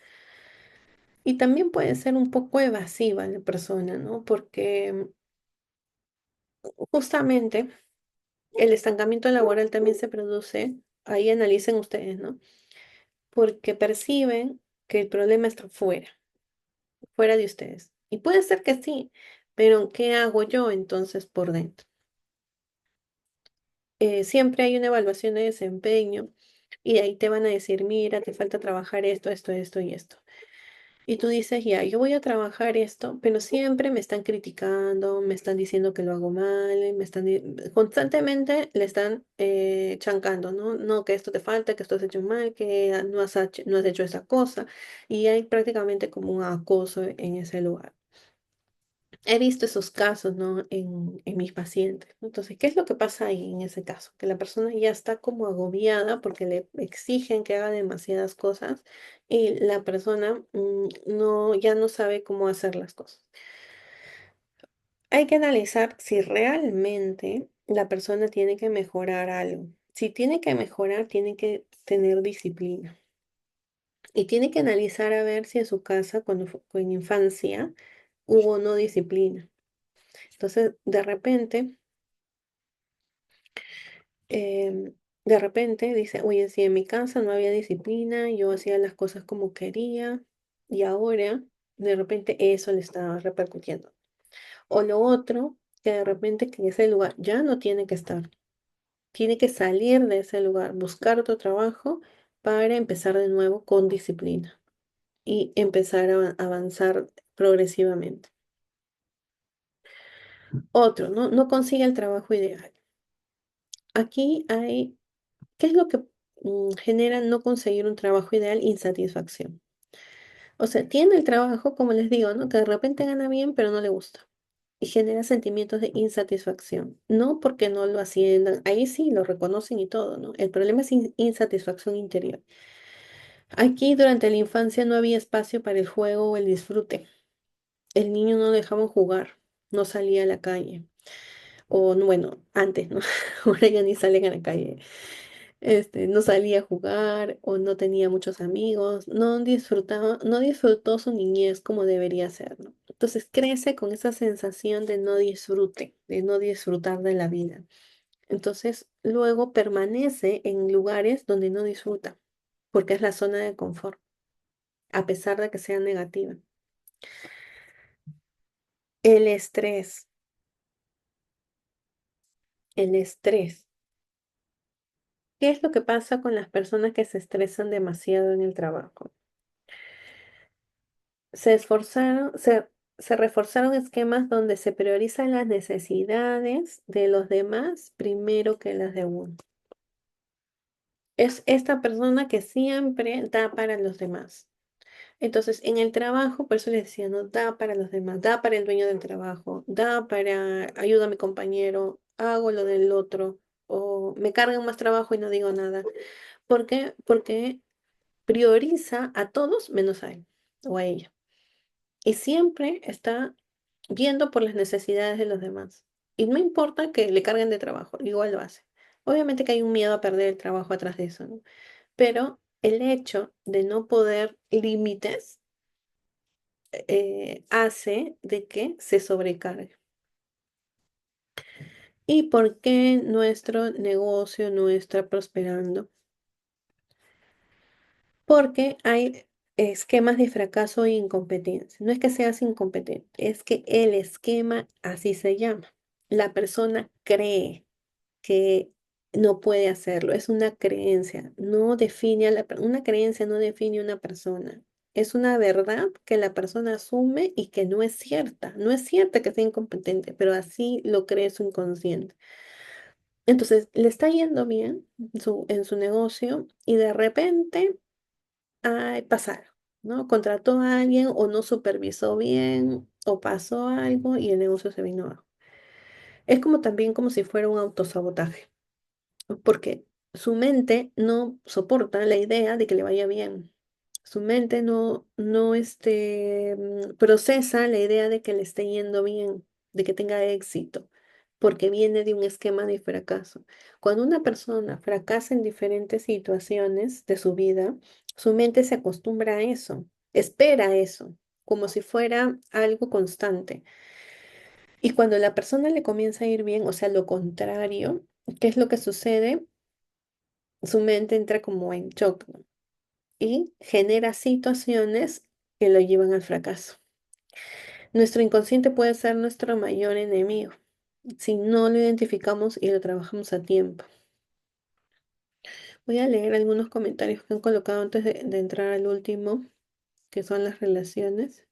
A: Y también puede ser un poco evasiva la persona, ¿no? Porque justamente el estancamiento laboral también se produce, ahí analicen ustedes, ¿no? Porque perciben que el problema está fuera de ustedes. Y puede ser que sí, pero ¿qué hago yo entonces por dentro? Siempre hay una evaluación de desempeño y ahí te van a decir, mira, te falta trabajar esto, esto, esto y esto. Y tú dices, ya, yo voy a trabajar esto, pero siempre me están criticando, me están diciendo que lo hago mal, constantemente le están chancando, ¿no? No, que esto te falta, que esto has hecho mal, que no has hecho esa cosa. Y hay prácticamente como un acoso en ese lugar. He visto esos casos, ¿no? En mis pacientes, ¿no? Entonces, ¿qué es lo que pasa ahí en ese caso? Que la persona ya está como agobiada porque le exigen que haga demasiadas cosas y la persona no, ya no sabe cómo hacer las cosas. Hay que analizar si realmente la persona tiene que mejorar algo. Si tiene que mejorar, tiene que tener disciplina. Y tiene que analizar a ver si en su casa, cuando fue en infancia, hubo no disciplina. Entonces, de repente dice, oye, si en mi casa no había disciplina, yo hacía las cosas como quería y ahora de repente eso le está repercutiendo. O lo otro, que de repente que en ese lugar ya no tiene que estar, tiene que salir de ese lugar, buscar otro trabajo para empezar de nuevo con disciplina y empezar a avanzar progresivamente. Otro, ¿no? No consigue el trabajo ideal. Aquí hay, ¿qué es lo que genera no conseguir un trabajo ideal? Insatisfacción. O sea, tiene el trabajo, como les digo, ¿no? Que de repente gana bien, pero no le gusta. Y genera sentimientos de insatisfacción. No porque no lo asciendan, ahí sí lo reconocen y todo, ¿no? El problema es insatisfacción interior. Aquí durante la infancia no había espacio para el juego o el disfrute. El niño no lo dejaban jugar, no salía a la calle. O bueno, antes, ¿no? Ahora ya ni salen a la calle. No salía a jugar o no tenía muchos amigos, no disfrutó su niñez como debería ser, ¿no? Entonces crece con esa sensación de no disfrute, de no disfrutar de la vida. Entonces luego permanece en lugares donde no disfruta, porque es la zona de confort, a pesar de que sea negativa. El estrés, el estrés. ¿Qué es lo que pasa con las personas que se estresan demasiado en el trabajo? Se esforzaron, se reforzaron esquemas donde se priorizan las necesidades de los demás primero que las de uno. Es esta persona que siempre da para los demás. Entonces, en el trabajo, por eso les decía, no da para los demás, da para el dueño del trabajo, da para ayuda a mi compañero, hago lo del otro, o me cargan más trabajo y no digo nada. ¿Por qué? Porque prioriza a todos menos a él o a ella. y siempre está viendo por las necesidades de los demás. Y no importa que le carguen de trabajo, igual lo hace. Obviamente que hay un miedo a perder el trabajo atrás de eso, ¿no? Pero el hecho de no poder límites hace de que se sobrecargue. ¿Y por qué nuestro negocio no está prosperando? Porque hay esquemas de fracaso e incompetencia. No es que seas incompetente, es que el esquema así se llama. La persona cree que no puede hacerlo. Es una creencia. No define a una creencia no define a una persona. Es una verdad que la persona asume y que no es cierta. No es cierta que sea incompetente, pero así lo cree su inconsciente. Entonces, le está yendo bien en su negocio y de repente pasa algo, ¿no? Contrató a alguien o no supervisó bien o pasó algo y el negocio se vino abajo. Es como también como si fuera un autosabotaje, porque su mente no soporta la idea de que le vaya bien. Su mente no procesa la idea de que le esté yendo bien, de que tenga éxito, porque viene de un esquema de fracaso. Cuando una persona fracasa en diferentes situaciones de su vida, su mente se acostumbra a eso, espera eso, como si fuera algo constante. Y cuando la persona le comienza a ir bien, o sea, lo contrario, ¿qué es lo que sucede? Su mente entra como en shock, ¿no? Y genera situaciones que lo llevan al fracaso. Nuestro inconsciente puede ser nuestro mayor enemigo si no lo identificamos y lo trabajamos a tiempo. Voy a leer algunos comentarios que han colocado antes de entrar al último, que son las relaciones.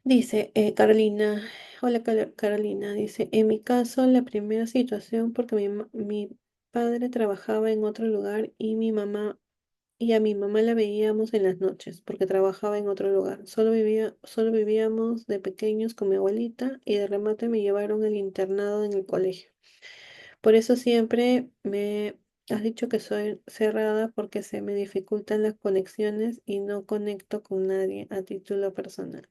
A: Dice Carolina, hola Carolina, dice, en mi caso la primera situación porque mi padre trabajaba en otro lugar y a mi mamá la veíamos en las noches porque trabajaba en otro lugar. Solo vivíamos de pequeños con mi abuelita y de remate me llevaron al internado en el colegio. Por eso siempre me has dicho que soy cerrada porque se me dificultan las conexiones y no conecto con nadie a título personal.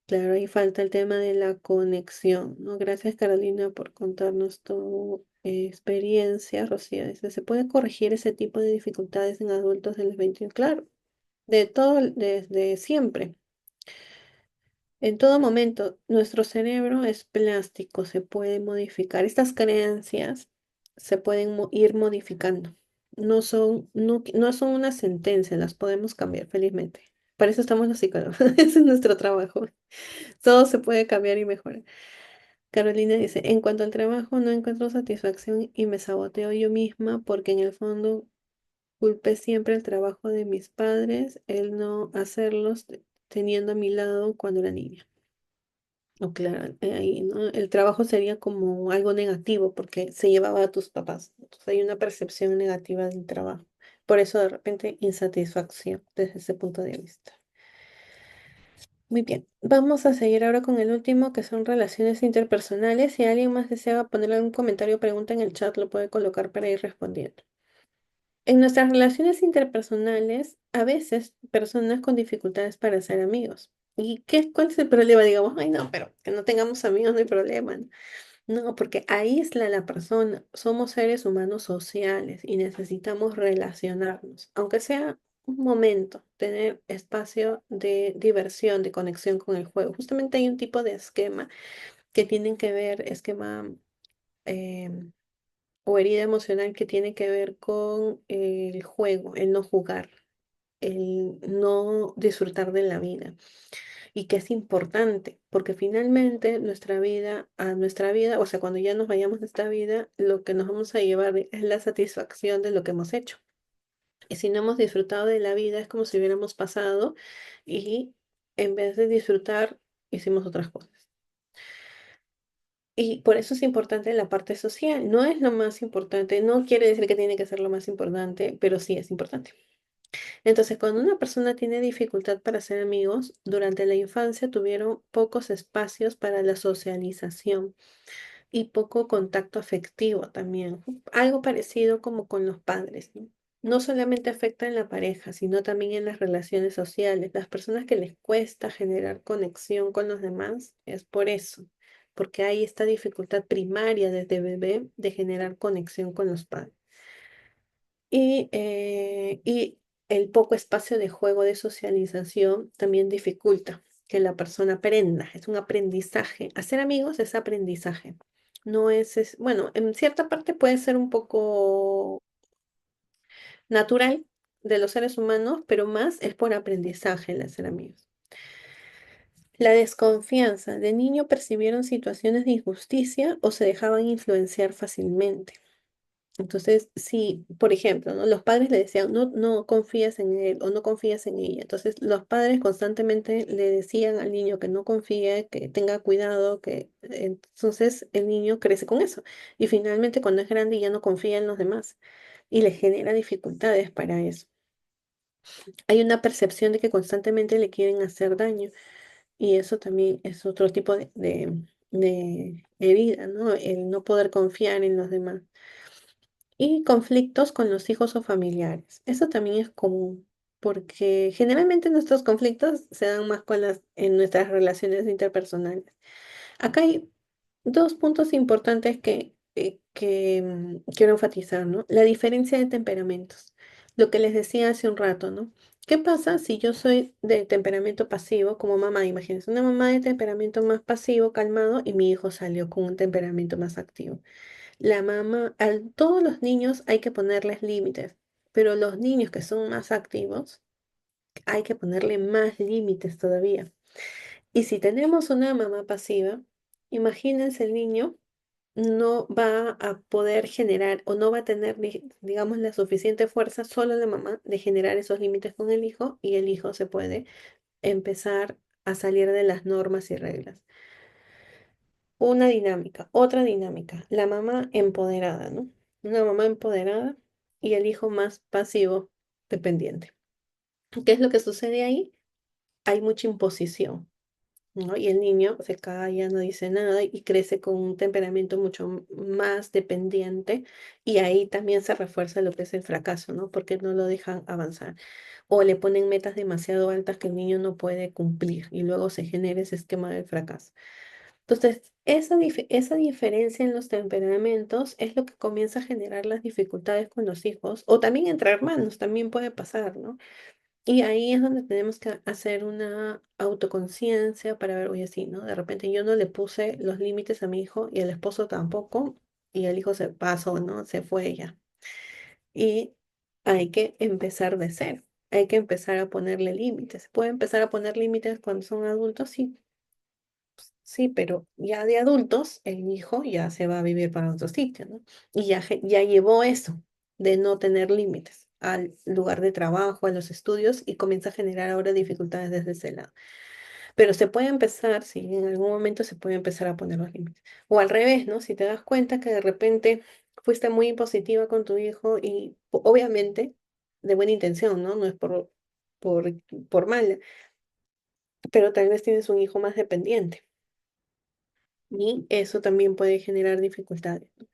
A: Claro, ahí falta el tema de la conexión, ¿no? Gracias, Carolina, por contarnos tu experiencia. Rocío dice, ¿se puede corregir ese tipo de dificultades en adultos de los 21? Claro, desde siempre. En todo momento, nuestro cerebro es plástico, se puede modificar. Estas creencias se pueden ir modificando. No son una sentencia, las podemos cambiar felizmente. Para eso estamos los psicólogos, ese es nuestro trabajo. Todo se puede cambiar y mejorar. Carolina dice, en cuanto al trabajo, no encuentro satisfacción y me saboteo yo misma porque en el fondo culpé siempre el trabajo de mis padres, el no hacerlos teniendo a mi lado cuando era niña. O claro, ahí, ¿no? El trabajo sería como algo negativo porque se llevaba a tus papás. Entonces hay una percepción negativa del trabajo. Por eso de repente insatisfacción desde ese punto de vista. Muy bien, vamos a seguir ahora con el último, que son relaciones interpersonales. Si alguien más desea poner algún comentario o pregunta en el chat, lo puede colocar para ir respondiendo. En nuestras relaciones interpersonales, a veces personas con dificultades para ser amigos. ¿Cuál es el problema? Digamos, ay, no, pero que no tengamos amigos no hay problema, ¿no? No, porque aísla a la persona. Somos seres humanos sociales y necesitamos relacionarnos, aunque sea un momento, tener espacio de diversión, de conexión con el juego. Justamente hay un tipo de esquema que tienen que ver, esquema em, o herida emocional que tiene que ver con el juego, el no jugar, el no disfrutar de la vida y que es importante, porque finalmente nuestra vida, o sea, cuando ya nos vayamos de esta vida, lo que nos vamos a llevar es la satisfacción de lo que hemos hecho. Y si no hemos disfrutado de la vida, es como si hubiéramos pasado y en vez de disfrutar, hicimos otras cosas. Y por eso es importante la parte social. No es lo más importante, no quiere decir que tiene que ser lo más importante, pero sí es importante. Entonces, cuando una persona tiene dificultad para ser amigos, durante la infancia tuvieron pocos espacios para la socialización y poco contacto afectivo también. Algo parecido como con los padres, ¿no? no solamente afecta en la pareja, sino también en las relaciones sociales. Las personas que les cuesta generar conexión con los demás es por eso, porque hay esta dificultad primaria desde bebé de generar conexión con los padres. Y el poco espacio de juego de socialización también dificulta que la persona aprenda. Es un aprendizaje. Hacer amigos es aprendizaje. No bueno, en cierta parte puede ser un poco natural de los seres humanos, pero más es por aprendizaje el hacer amigos. La desconfianza. De niño percibieron situaciones de injusticia o se dejaban influenciar fácilmente. Entonces, si, por ejemplo, ¿no? Los padres le decían, no, no confías en él o no confías en ella. Entonces, los padres constantemente le decían al niño que no confíe, que tenga cuidado, que entonces el niño crece con eso. Y finalmente, cuando es grande, ya no confía en los demás y le genera dificultades para eso. Hay una percepción de que constantemente le quieren hacer daño y eso también es otro tipo de herida, ¿no? El no poder confiar en los demás. Y conflictos con los hijos o familiares. Eso también es común, porque generalmente nuestros conflictos se dan más en nuestras relaciones interpersonales. Acá hay dos puntos importantes que quiero enfatizar, ¿no? La diferencia de temperamentos. Lo que les decía hace un rato, ¿no? ¿Qué pasa si yo soy de temperamento pasivo como mamá? Imagínense, una mamá de temperamento más pasivo, calmado, y mi hijo salió con un temperamento más activo. La mamá, a todos los niños hay que ponerles límites, pero los niños que son más activos, hay que ponerle más límites todavía. Y si tenemos una mamá pasiva, imagínense el niño no va a poder generar o no va a tener, digamos, la suficiente fuerza solo la mamá de generar esos límites con el hijo y el hijo se puede empezar a salir de las normas y reglas. Una dinámica, otra dinámica, la mamá empoderada, ¿no? Una mamá empoderada y el hijo más pasivo, dependiente. ¿Qué es lo que sucede ahí? Hay mucha imposición, ¿no? Y el niño se calla, no dice nada y crece con un temperamento mucho más dependiente y ahí también se refuerza lo que es el fracaso, ¿no? Porque no lo dejan avanzar o le ponen metas demasiado altas que el niño no puede cumplir y luego se genera ese esquema del fracaso. Entonces, esa diferencia en los temperamentos es lo que comienza a generar las dificultades con los hijos, o también entre hermanos, también puede pasar, ¿no? Y ahí es donde tenemos que hacer una autoconciencia para ver, oye, sí, ¿no? De repente yo no le puse los límites a mi hijo y el esposo tampoco, y el hijo se pasó, ¿no? Se fue ya. Y hay que empezar de cero. Hay que empezar a ponerle límites. ¿Puede empezar a poner límites cuando son adultos? Sí, sí, pero ya de adultos, el hijo ya se va a vivir para otro sitio, ¿no? Y ya llevó eso de no tener límites al lugar de trabajo, a los estudios, y comienza a generar ahora dificultades desde ese lado. Pero se puede empezar, sí, en algún momento se puede empezar a poner los límites. O al revés, ¿no? Si te das cuenta que de repente fuiste muy impositiva con tu hijo y obviamente de buena intención, ¿no? No es por, por mal, pero tal vez tienes un hijo más dependiente. Y eso también puede generar dificultades, ¿no?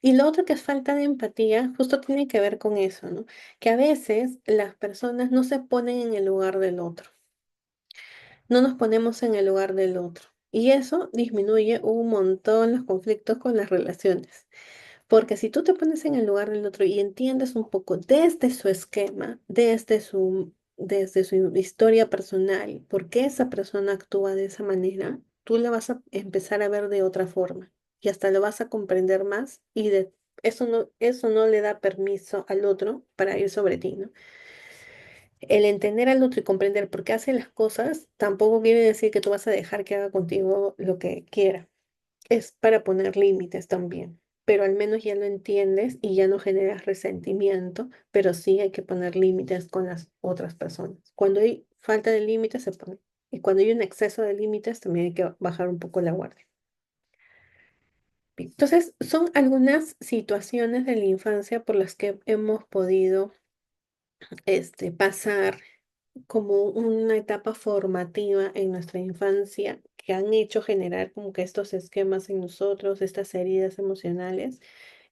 A: Y lo otro que es falta de empatía, justo tiene que ver con eso, ¿no? Que a veces las personas no se ponen en el lugar del otro, no nos ponemos en el lugar del otro. Y eso disminuye un montón los conflictos con las relaciones. Porque si tú te pones en el lugar del otro y entiendes un poco desde su esquema, desde su historia personal, por qué esa persona actúa de esa manera, tú la vas a empezar a ver de otra forma y hasta lo vas a comprender más y eso no le da permiso al otro para ir sobre ti, ¿no? El entender al otro y comprender por qué hace las cosas tampoco quiere decir que tú vas a dejar que haga contigo lo que quiera. Es para poner límites también, pero al menos ya lo entiendes y ya no generas resentimiento, pero sí hay que poner límites con las otras personas. Cuando hay falta de límites se pone. Y cuando hay un exceso de límites también hay que bajar un poco la guardia. Bien, entonces, son algunas situaciones de la infancia por las que hemos podido pasar como una etapa formativa en nuestra infancia que han hecho generar como que estos esquemas en nosotros, estas heridas emocionales,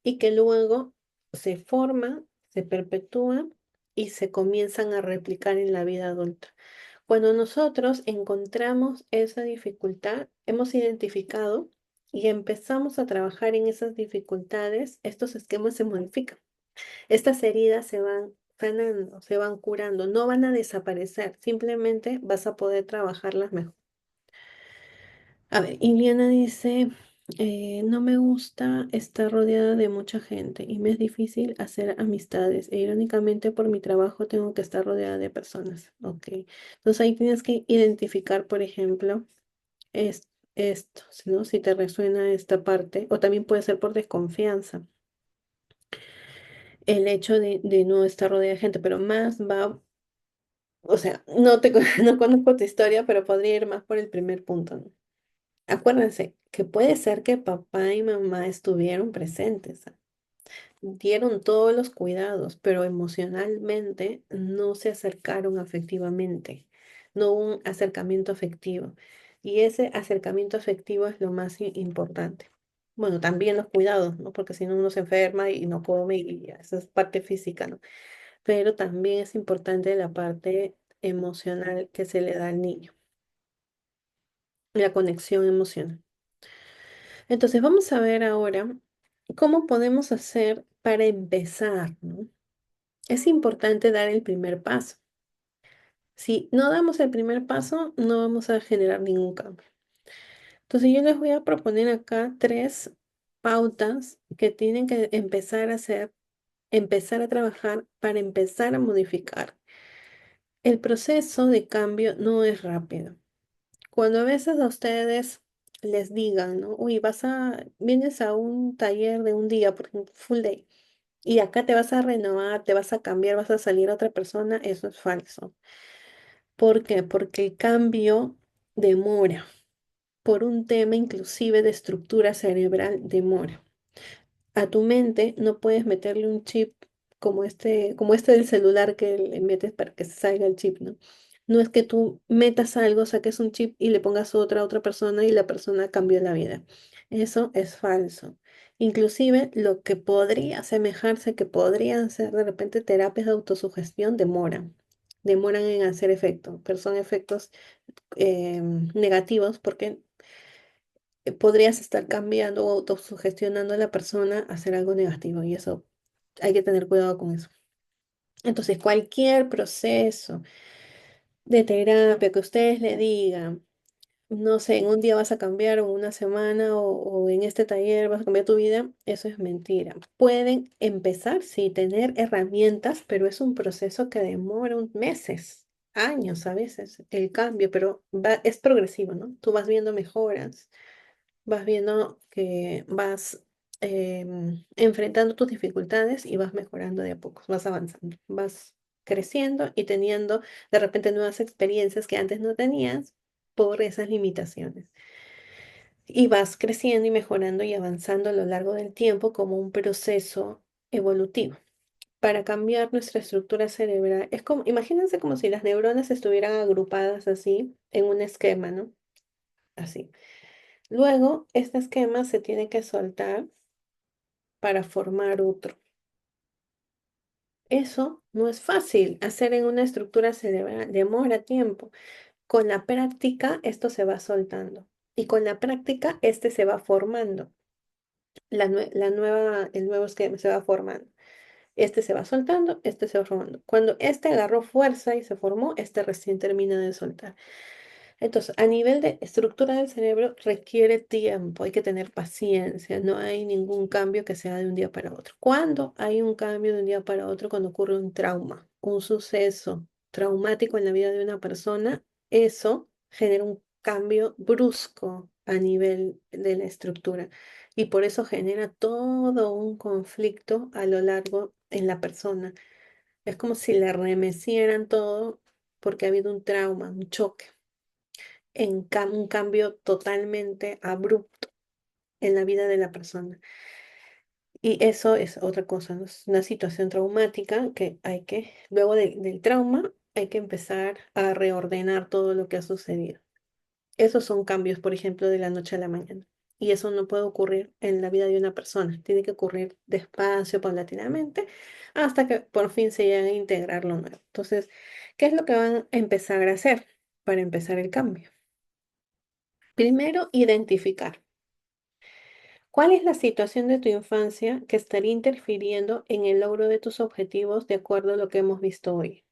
A: y que luego se forman, se perpetúan y se comienzan a replicar en la vida adulta. Cuando nosotros encontramos esa dificultad, hemos identificado y empezamos a trabajar en esas dificultades, estos esquemas se modifican. Estas heridas se van sanando, se van curando, no van a desaparecer, simplemente vas a poder trabajarlas mejor. A ver, Iliana dice, no me gusta estar rodeada de mucha gente y me es difícil hacer amistades. E irónicamente por mi trabajo tengo que estar rodeada de personas. Ok. Entonces ahí tienes que identificar, por ejemplo, esto, ¿no? Si te resuena esta parte, o también puede ser por desconfianza. El hecho de no estar rodeada de gente, pero más va, o sea, no conozco tu historia, pero podría ir más por el primer punto, ¿no? Acuérdense que puede ser que papá y mamá estuvieron presentes, ¿ah? Dieron todos los cuidados, pero emocionalmente no se acercaron afectivamente, no hubo un acercamiento afectivo. Y ese acercamiento afectivo es lo más importante. Bueno, también los cuidados, ¿no? Porque si no uno se enferma y no come y ya, esa es parte física, ¿no? Pero también es importante la parte emocional que se le da al niño, la conexión emocional. Entonces, vamos a ver ahora cómo podemos hacer para empezar, ¿no? Es importante dar el primer paso. Si no damos el primer paso, no vamos a generar ningún cambio. Entonces, yo les voy a proponer acá tres pautas que tienen que empezar a hacer, empezar a trabajar para empezar a modificar. El proceso de cambio no es rápido. Cuando a veces a ustedes les digan, ¿no? Uy, vienes a un taller de un día, por ejemplo, full day, y acá te vas a renovar, te vas a cambiar, vas a salir a otra persona, eso es falso. ¿Por qué? Porque el cambio demora. Por un tema inclusive de estructura cerebral demora. A tu mente no puedes meterle un chip como este del celular que le metes para que se salga el chip, ¿no? No es que tú metas algo, saques un chip y le pongas otra a otra persona y la persona cambió la vida. Eso es falso. Inclusive lo que podría asemejarse, que podrían ser de repente terapias de autosugestión, demoran en hacer efecto, pero son efectos negativos porque podrías estar cambiando o autosugestionando a la persona a hacer algo negativo y eso hay que tener cuidado con eso. Entonces, cualquier proceso de terapia que ustedes le digan, no sé, en un día vas a cambiar o una semana o en este taller vas a cambiar tu vida, eso es mentira. Pueden empezar, sí, tener herramientas, pero es un proceso que demora meses, años a veces, el cambio, pero es progresivo, ¿no? Tú vas viendo mejoras. Vas viendo que vas enfrentando tus dificultades y vas mejorando de a pocos, vas avanzando, vas creciendo y teniendo de repente nuevas experiencias que antes no tenías por esas limitaciones. Y vas creciendo y mejorando y avanzando a lo largo del tiempo como un proceso evolutivo. Para cambiar nuestra estructura cerebral, es como, imagínense como si las neuronas estuvieran agrupadas así en un esquema, ¿no? Así. Luego, este esquema se tiene que soltar para formar otro. Eso no es fácil hacer en una estructura cerebral, demora tiempo. Con la práctica, esto se va soltando y con la práctica, este se va formando. El nuevo esquema se va formando. Este se va soltando, este se va formando. Cuando este agarró fuerza y se formó, este recién termina de soltar. Entonces, a nivel de estructura del cerebro requiere tiempo, hay que tener paciencia, no hay ningún cambio que sea de un día para otro. Cuando hay un cambio de un día para otro, cuando ocurre un trauma, un suceso traumático en la vida de una persona, eso genera un cambio brusco a nivel de la estructura y por eso genera todo un conflicto a lo largo en la persona. Es como si le remecieran todo porque ha habido un trauma, un choque un cambio totalmente abrupto en la vida de la persona. Y eso es otra cosa, ¿no? Es una situación traumática que luego del trauma, hay que empezar a reordenar todo lo que ha sucedido. Esos son cambios, por ejemplo, de la noche a la mañana. y eso no puede ocurrir en la vida de una persona. Tiene que ocurrir despacio, paulatinamente, hasta que por fin se llegue a integrar lo nuevo. Entonces, ¿qué es lo que van a empezar a hacer para empezar el cambio? Primero, identificar. ¿Cuál es la situación de tu infancia que estaría interfiriendo en el logro de tus objetivos de acuerdo a lo que hemos visto hoy?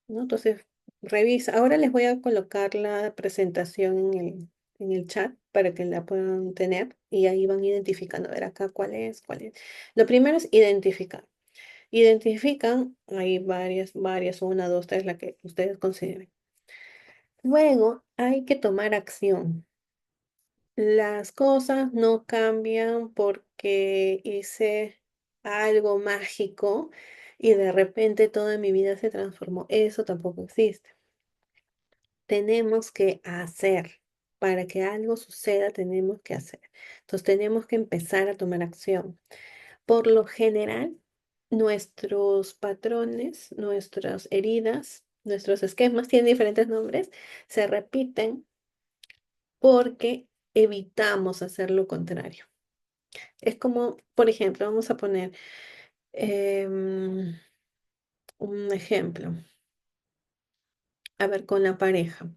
A: ¿No? Entonces, revisa. Ahora les voy a colocar la presentación en el chat para que la puedan tener y ahí van identificando. A ver acá cuál es, cuál es. Lo primero es identificar. Identifican, hay varias, una, dos, tres, la que ustedes consideren. Luego hay que tomar acción. Las cosas no cambian porque hice algo mágico y de repente toda mi vida se transformó. Eso tampoco existe. Tenemos que hacer. Para que algo suceda, tenemos que hacer. Entonces, tenemos que empezar a tomar acción. Por lo general, nuestros patrones, nuestras heridas, nuestros esquemas tienen diferentes nombres, se repiten porque evitamos hacer lo contrario. Es como, por ejemplo, vamos a poner em, un ejemplo. A ver, con la pareja.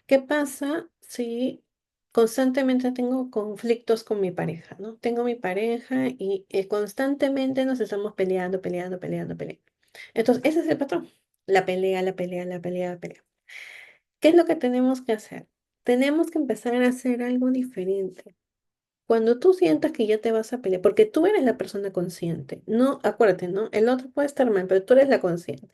A: ¿Qué pasa si constantemente tengo conflictos con mi pareja, ¿no? Tengo mi pareja y constantemente nos estamos peleando, peleando, peleando, peleando. Entonces, ese es el patrón. La pelea, la pelea, la pelea, la pelea. ¿Qué es lo que tenemos que hacer? Tenemos que empezar a hacer algo diferente. Cuando tú sientas que ya te vas a pelear, porque tú eres la persona consciente, no, acuérdate, ¿no? El otro puede estar mal, pero tú eres la consciente.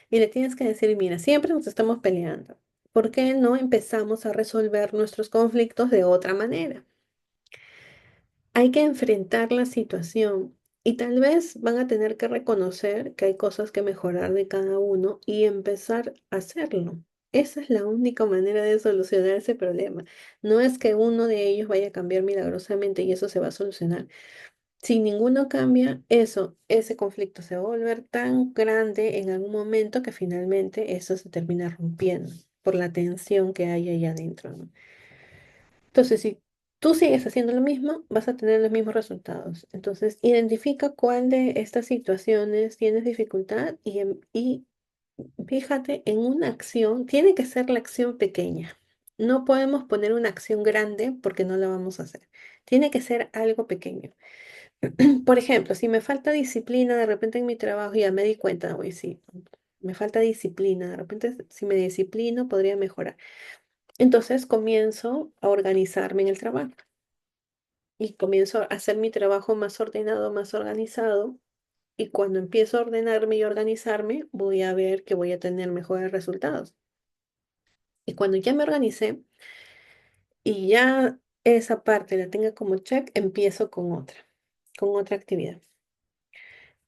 A: Y le tienes que decir, mira, siempre nos estamos peleando. ¿Por qué no empezamos a resolver nuestros conflictos de otra manera? Hay que enfrentar la situación y tal vez van a tener que reconocer que hay cosas que mejorar de cada uno y empezar a hacerlo. Esa es la única manera de solucionar ese problema. No es que uno de ellos vaya a cambiar milagrosamente y eso se va a solucionar. Si ninguno cambia, ese conflicto se va a volver tan grande en algún momento que finalmente eso se termina rompiendo por la tensión que hay allá adentro, ¿no? Entonces, si tú sigues haciendo lo mismo, vas a tener los mismos resultados. Entonces, identifica cuál de estas situaciones tienes dificultad y fíjate en una acción, tiene que ser la acción pequeña. No podemos poner una acción grande porque no la vamos a hacer. Tiene que ser algo pequeño. Por ejemplo, si me falta disciplina de repente en mi trabajo, ya me di cuenta, hoy sí, me falta disciplina, de repente si me disciplino podría mejorar. Entonces comienzo a organizarme en el trabajo y comienzo a hacer mi trabajo más ordenado, más organizado. Y cuando empiezo a ordenarme y organizarme, voy a ver que voy a tener mejores resultados. Y cuando ya me organicé y ya esa parte la tenga como check, empiezo con otra actividad.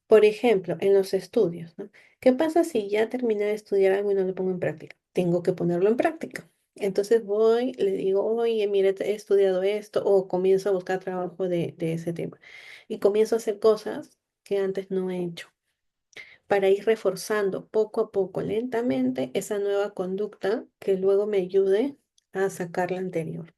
A: Por ejemplo, en los estudios, ¿no? ¿Qué pasa si ya terminé de estudiar algo y no lo pongo en práctica? Tengo que ponerlo en práctica. Entonces voy, le digo, oye, mire, he estudiado esto, o comienzo a buscar trabajo de ese tema. Y comienzo a hacer cosas que antes no he hecho, para ir reforzando poco a poco, lentamente, esa nueva conducta que luego me ayude a sacar la anterior.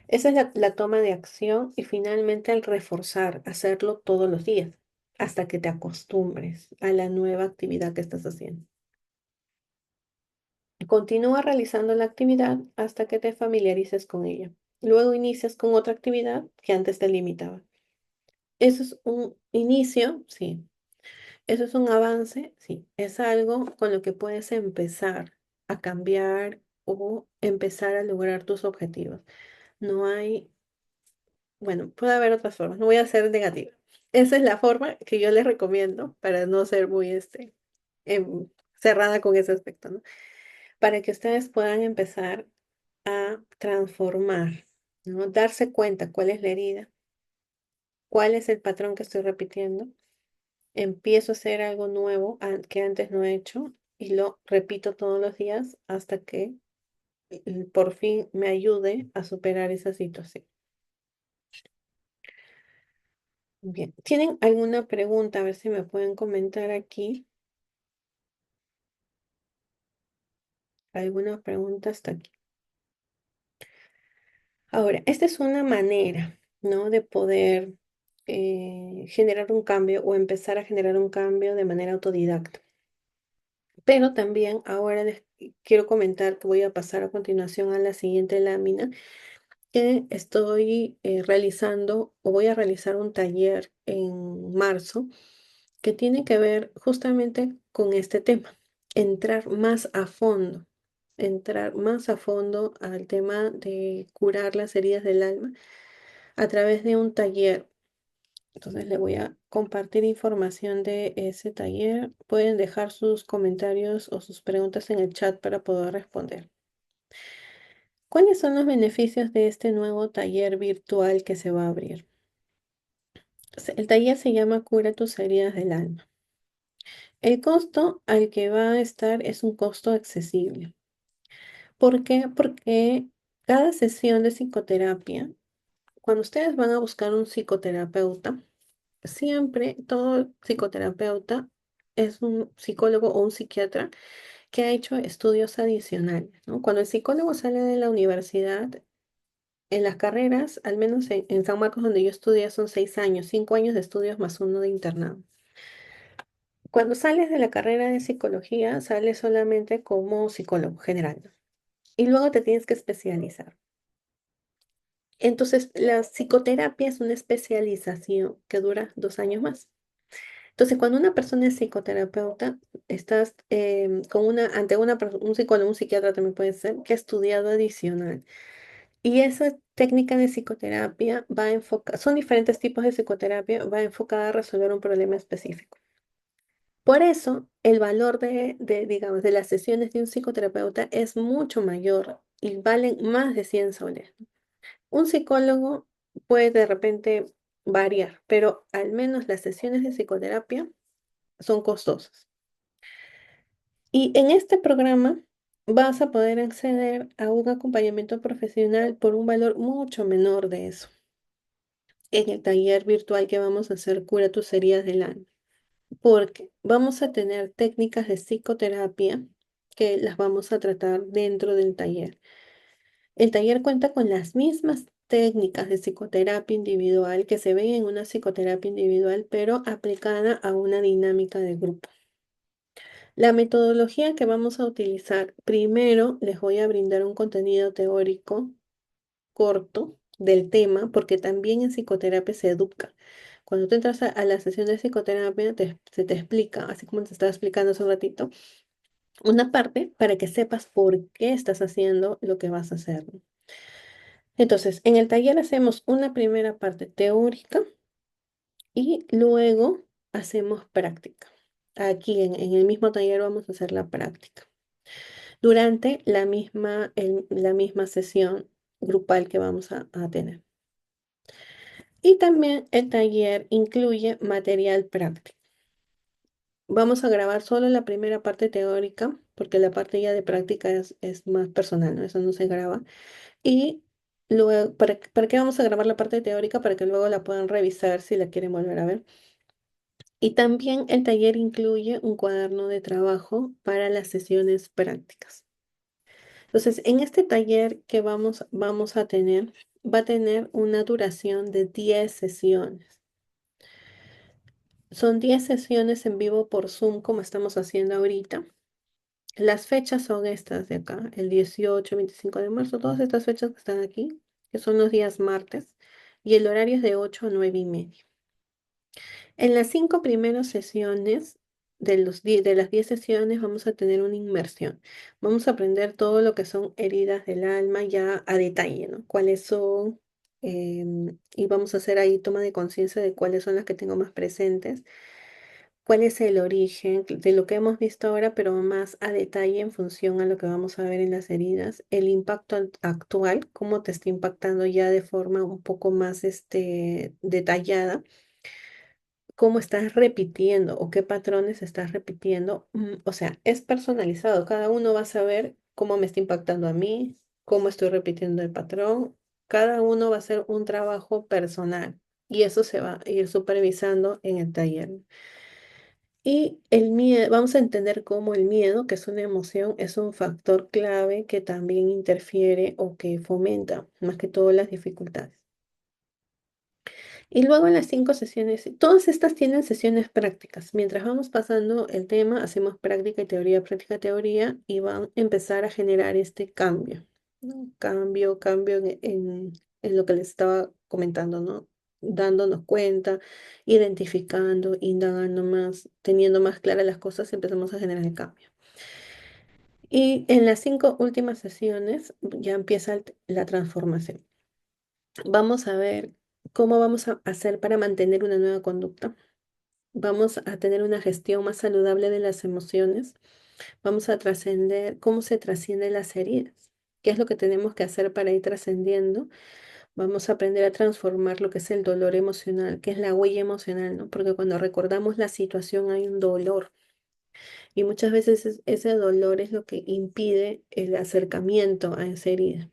A: Esa es la toma de acción y finalmente el reforzar, hacerlo todos los días hasta que te acostumbres a la nueva actividad que estás haciendo. Continúa realizando la actividad hasta que te familiarices con ella. Luego inicias con otra actividad que antes te limitaba. Eso es un inicio, sí. Eso es un avance, sí. Es algo con lo que puedes empezar a cambiar o empezar a lograr tus objetivos. No hay Bueno, puede haber otras formas, no voy a ser negativa. Esa es la forma que yo les recomiendo para no ser muy cerrada con ese aspecto, ¿no? Para que ustedes puedan empezar a transformar, ¿no? Darse cuenta cuál es la herida, cuál es el patrón que estoy repitiendo. Empiezo a hacer algo nuevo que antes no he hecho y lo repito todos los días hasta que por fin me ayude a superar esa situación. Bien, ¿tienen alguna pregunta? A ver si me pueden comentar aquí. ¿Alguna pregunta hasta aquí? Ahora, esta es una manera, ¿no? De poder generar un cambio o empezar a generar un cambio de manera autodidacta. Pero también ahora les quiero comentar que voy a pasar a continuación a la siguiente lámina, que estoy realizando o voy a realizar un taller en marzo que tiene que ver justamente con este tema, entrar más a fondo, entrar más a fondo al tema de curar las heridas del alma a través de un taller. Entonces le voy a compartir información de ese taller. Pueden dejar sus comentarios o sus preguntas en el chat para poder responder. ¿Cuáles son los beneficios de este nuevo taller virtual que se va a abrir? El taller se llama Cura tus heridas del alma. El costo al que va a estar es un costo accesible. ¿Por qué? Porque cada sesión de psicoterapia, cuando ustedes van a buscar un psicoterapeuta, siempre todo psicoterapeuta es un psicólogo o un psiquiatra que ha hecho estudios adicionales, ¿no? Cuando el psicólogo sale de la universidad, en las carreras, al menos en San Marcos donde yo estudié, son 6 años, 5 años de estudios más uno de internado. Cuando sales de la carrera de psicología, sales solamente como psicólogo general, ¿no? Y luego te tienes que especializar. Entonces, la psicoterapia es una especialización que dura 2 años más. Entonces, cuando una persona es psicoterapeuta, estás con ante un psicólogo, un psiquiatra también puede ser, que ha estudiado adicional. Y esa técnica de psicoterapia va enfocada, son diferentes tipos de psicoterapia, va enfocada a resolver un problema específico. Por eso, el valor digamos, de las sesiones de un psicoterapeuta es mucho mayor y valen más de 100 soles. Un psicólogo puede de repente variar, pero al menos las sesiones de psicoterapia son costosas. Y en este programa vas a poder acceder a un acompañamiento profesional por un valor mucho menor de eso. En el taller virtual que vamos a hacer, Cura tus heridas del alma, porque vamos a tener técnicas de psicoterapia que las vamos a tratar dentro del taller. El taller cuenta con las mismas técnicas de psicoterapia individual que se ven en una psicoterapia individual, pero aplicada a una dinámica de grupo. La metodología que vamos a utilizar, primero les voy a brindar un contenido teórico corto del tema, porque también en psicoterapia se educa. Cuando tú entras a la sesión de psicoterapia, se te explica, así como te estaba explicando hace un ratito, una parte para que sepas por qué estás haciendo lo que vas a hacer, ¿no? Entonces, en el taller hacemos una primera parte teórica y luego hacemos práctica. Aquí en el mismo taller vamos a hacer la práctica durante la misma sesión grupal que vamos a tener. Y también el taller incluye material práctico. Vamos a grabar solo la primera parte teórica, porque la parte ya de práctica es más personal, ¿no? Eso no se graba. Y luego, ¿para qué vamos a grabar la parte teórica? Para que luego la puedan revisar si la quieren volver a ver. Y también el taller incluye un cuaderno de trabajo para las sesiones prácticas. Entonces, en este taller que vamos a tener, va a tener una duración de 10 sesiones. Son 10 sesiones en vivo por Zoom, como estamos haciendo ahorita. Las fechas son estas de acá, el 18, 25 de marzo, todas estas fechas que están aquí, que son los días martes, y el horario es de 8 a 9 y media. En las 5 primeras sesiones, de las 10 sesiones, vamos a tener una inmersión. Vamos a aprender todo lo que son heridas del alma ya a detalle, ¿no? Cuáles son, y vamos a hacer ahí toma de conciencia de cuáles son las que tengo más presentes, cuál es el origen de lo que hemos visto ahora, pero más a detalle en función a lo que vamos a ver en las heridas, el impacto actual, cómo te está impactando ya de forma un poco más detallada, cómo estás repitiendo o qué patrones estás repitiendo. O sea, es personalizado, cada uno va a saber cómo me está impactando a mí, cómo estoy repitiendo el patrón, cada uno va a hacer un trabajo personal y eso se va a ir supervisando en el taller. Y el miedo, vamos a entender cómo el miedo, que es una emoción, es un factor clave que también interfiere o que fomenta más que todo las dificultades. Y luego en las 5 sesiones, todas estas tienen sesiones prácticas. Mientras vamos pasando el tema, hacemos práctica, teoría y van a empezar a generar este cambio, ¿no? Cambio en lo que les estaba comentando, ¿no? Dándonos cuenta, identificando, indagando más, teniendo más claras las cosas, empezamos a generar el cambio. Y en las 5 últimas sesiones ya empieza la transformación. Vamos a ver cómo vamos a hacer para mantener una nueva conducta. Vamos a tener una gestión más saludable de las emociones. Vamos a trascender cómo se trascienden las heridas. ¿Qué es lo que tenemos que hacer para ir trascendiendo? Vamos a aprender a transformar lo que es el dolor emocional, que es la huella emocional, ¿no? Porque cuando recordamos la situación hay un dolor y muchas veces ese dolor es lo que impide el acercamiento a esa herida.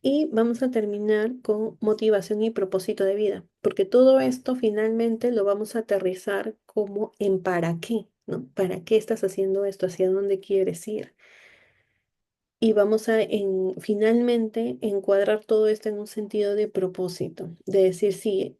A: Y vamos a terminar con motivación y propósito de vida, porque todo esto finalmente lo vamos a aterrizar como en para qué, ¿no? ¿Para qué estás haciendo esto? ¿Hacia dónde quieres ir? Y vamos a finalmente encuadrar todo esto en un sentido de propósito, de decir, sí,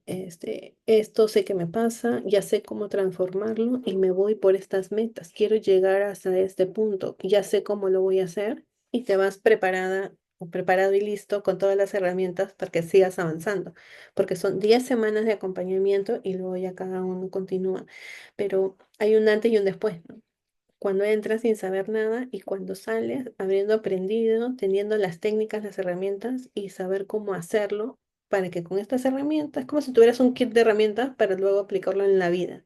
A: esto sé que me pasa, ya sé cómo transformarlo y me voy por estas metas. Quiero llegar hasta este punto, ya sé cómo lo voy a hacer y te vas preparada o preparado y listo con todas las herramientas para que sigas avanzando, porque son 10 semanas de acompañamiento y luego ya cada uno continúa, pero hay un antes y un después, ¿no? Cuando entras sin saber nada y cuando sales habiendo aprendido, teniendo las técnicas, las herramientas y saber cómo hacerlo para que con estas herramientas, como si tuvieras un kit de herramientas para luego aplicarlo en la vida.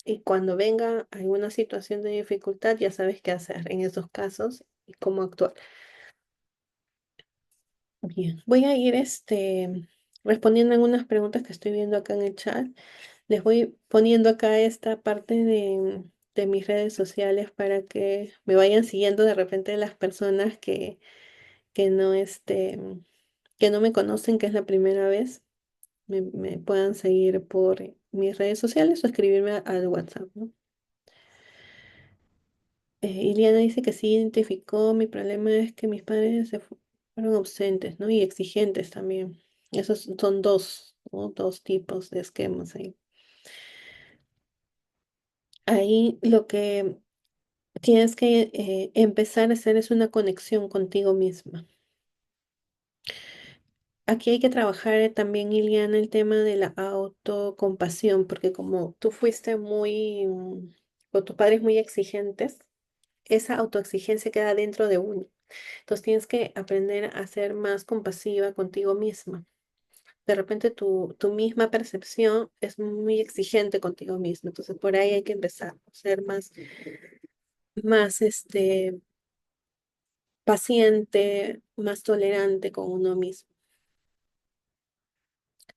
A: Y cuando venga alguna situación de dificultad, ya sabes qué hacer en esos casos y cómo actuar. Bien, voy a ir respondiendo algunas preguntas que estoy viendo acá en el chat. Les voy poniendo acá esta parte de mis redes sociales para que me vayan siguiendo de repente las personas que no, que no me conocen, que es la primera vez, me puedan seguir por mis redes sociales o escribirme al WhatsApp, ¿no? Iliana dice que sí identificó, mi problema es que mis padres fueron ausentes, ¿no? Y exigentes también. Esos son dos, ¿no? Dos tipos de esquemas ahí. Ahí lo que tienes que empezar a hacer es una conexión contigo misma. Aquí hay que trabajar también, Iliana, el tema de la autocompasión, porque como tú fuiste o tus padres muy exigentes, esa autoexigencia queda dentro de uno. Entonces tienes que aprender a ser más compasiva contigo misma. De repente tu misma percepción es muy exigente contigo misma. Entonces por ahí hay que empezar a ser más paciente, más tolerante con uno mismo.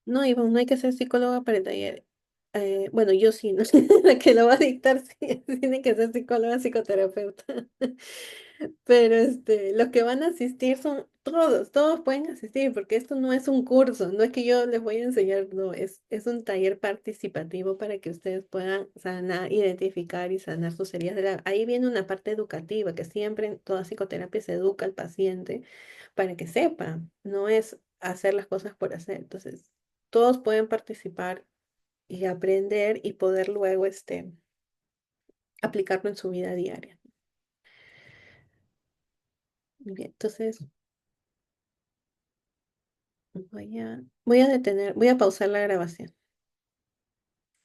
A: No, Ivonne, no hay que ser psicóloga para el taller. Bueno, yo sí, ¿no? La que lo va a dictar sí, tiene que ser psicóloga, psicoterapeuta. Pero los que van a asistir son todos pueden asistir, porque esto no es un curso, no es que yo les voy a enseñar, no, es un taller participativo para que ustedes puedan sanar, identificar y sanar sus heridas Ahí viene una parte educativa, que siempre en toda psicoterapia se educa al paciente para que sepa, no es hacer las cosas por hacer. Entonces, todos pueden participar y aprender y poder luego aplicarlo en su vida diaria. Muy bien, entonces voy a pausar la grabación.